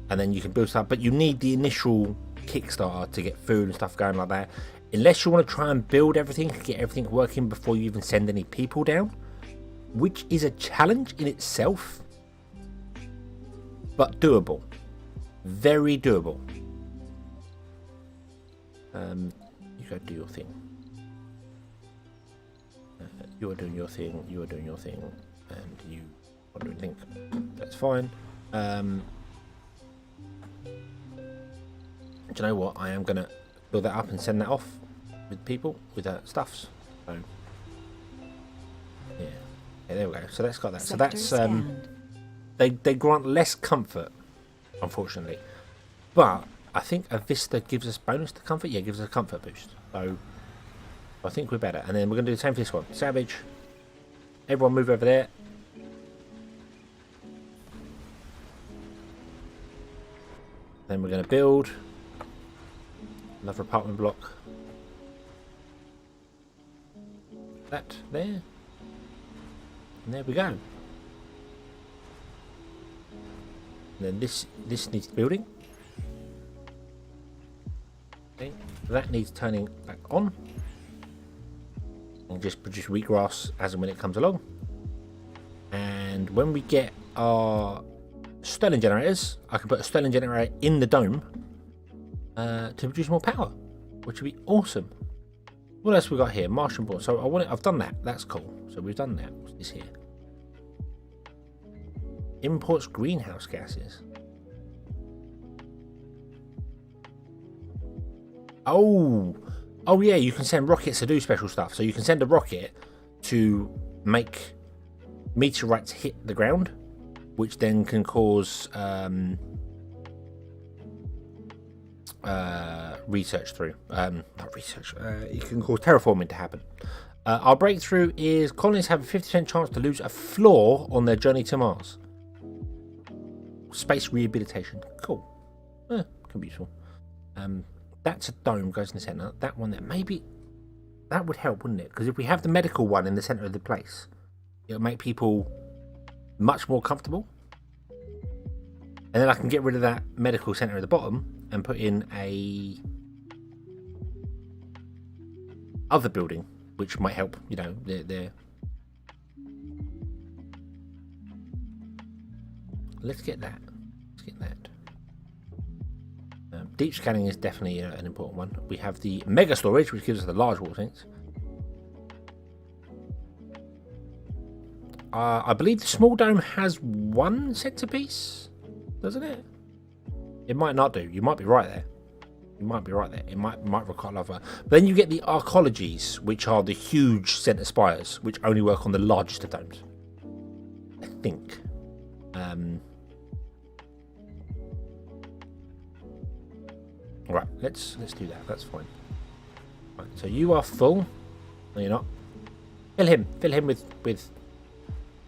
And then you can build stuff, but you need the initial Kickstarter to get food and stuff going like that. Unless you want to try and build everything, get everything working before you even send any people down, which is a challenge in itself, but doable, very doable. You go do your thing. You are doing your thing. You are doing your thing, and you are doing your thing. That's fine. Do you know what? I am going to build that up and send that off with people, with stuffs. So, yeah, there we go. So that's got that. So that's, they grant less comfort, unfortunately. But I think a Vista gives us bonus to comfort. Yeah, it gives us a comfort boost. So I think we're better. And then we're going to do the same for this one. Savage. Everyone move over there. Then we're going to build another apartment block. That there. And there we go. And then this needs building. Okay. That needs turning back on. And just produce wheatgrass as and when it comes along. And when we get our Sterling generators, I can put a Sterling generator in the dome to produce more power, which would be awesome. What else we got here? Martian board. So I've done that. That's cool. So we've done that. What's this here? Imports greenhouse gases. Oh yeah. You can send rockets to do special stuff. So you can send a rocket to make meteorites hit the ground, which then can cause research through. Not research. It can cause terraforming to happen. Our breakthrough is colonists have a 50% chance to lose a floor on their journey to Mars. Space rehabilitation. Cool. Can be useful. That's a dome, goes in the centre. That one there. Maybe That would help, wouldn't it? Because if we have the medical one in the centre of the place, it'll make people much more comfortable. And then I can get rid of that medical centre at the bottom and put in a other building, which might help, you know, Let's get that. Let's get that. Deep scanning is definitely an important one. We have the mega storage, which gives us the large water tanks. I believe the small dome has one centerpiece, doesn't it? It might not do. You might be right there. You might be right there. It might require another. But then you get the arcologies, which are the huge center spires, which only work on the largest of domes. I think. Right, let's do that. That's fine. Right, so you are full. No, you're not. Fill him with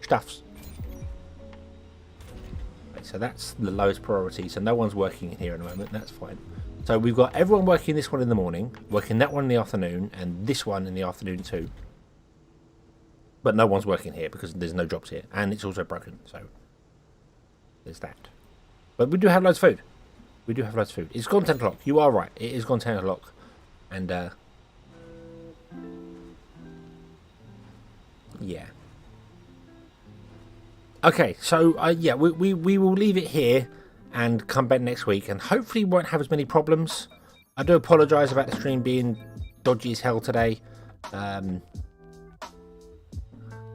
stuffs. Right, so that's the lowest priority. So no one's working in here at the moment. That's fine. So we've got everyone working this one in the morning, working that one in the afternoon, and this one in the afternoon too. But no one's working here because there's no jobs here, and it's also broken. So there's that. But we do have loads of food. We do have loads of food. It's gone 10 o'clock. You are right. It is gone 10 o'clock. And, yeah. Okay, so, yeah, we will leave it here and come back next week. And hopefully we won't have as many problems. I do apologise about the stream being dodgy as hell today. As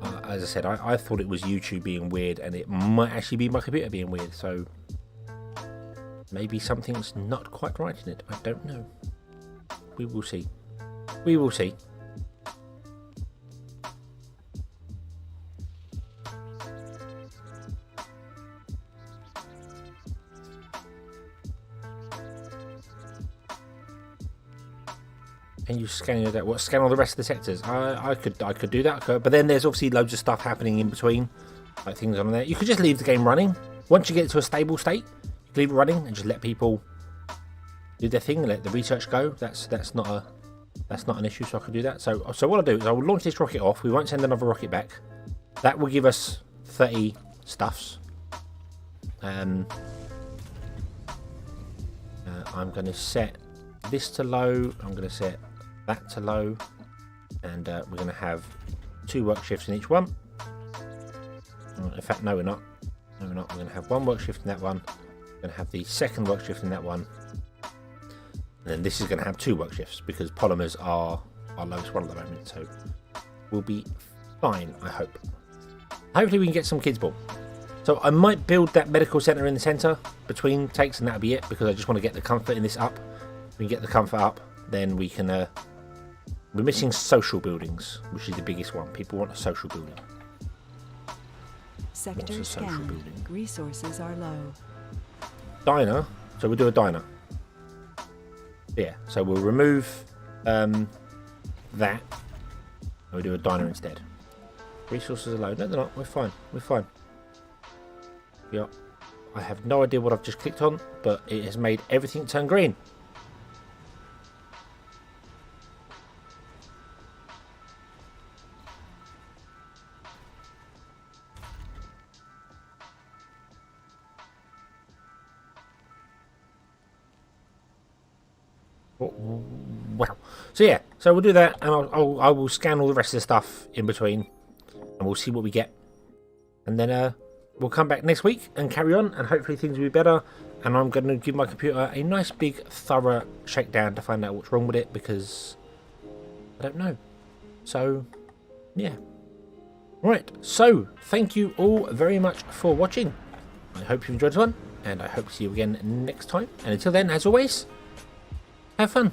I said, I thought it was YouTube being weird. And it might actually be my computer being weird. So maybe something's not quite right in it. I don't know. We will see. We will see. Can you scan that? What, scan all the rest of the sectors? I could do that. But then there's obviously loads of stuff happening in between, like things on there. You could just leave the game running. Once you get it to a stable state, leave it running and just let people do their thing and let the research go. That's not an issue, so I can do that. So what I'll do is I will launch this rocket off. We won't send another rocket back. That will give us 30 stuffs. I'm going to set this to low. I'm going to set that to low, and we're going to have 2 work shifts in each one. In fact, no, we're not. No, we're not. We're going to have 1 work shift in that one. Going to have the second work shift in that one, and then this is going to have 2 work shifts because polymers are our lowest one at the moment, so we'll be fine. I hope. Hopefully we can get some kids ball. So I might build that medical center in the center between takes, and that'll be it because I just want to get the comfort in this up. If we can get the comfort up, then we can we're missing social buildings, which is the biggest one. People want a social building. Sector scanned. Resources are low. Diner, so we'll do a diner. Yeah, so we'll remove that, and we'll do a diner instead. Resources are low. No, they're not. We're fine. We're fine. Yeah, I have no idea what I've just clicked on, but it has made everything turn green. Wow. So yeah, so we'll do that, and I will scan all the rest of the stuff in between, and we'll see what we get, and then we'll come back next week and carry on, and hopefully things will be better. And I'm going to give my computer a nice big thorough shakedown to find out what's wrong with it, because I don't know. So yeah, right. So thank you all very much for watching. I hope you enjoyed this one, and I hope to see you again next time. And until then, as always, have fun.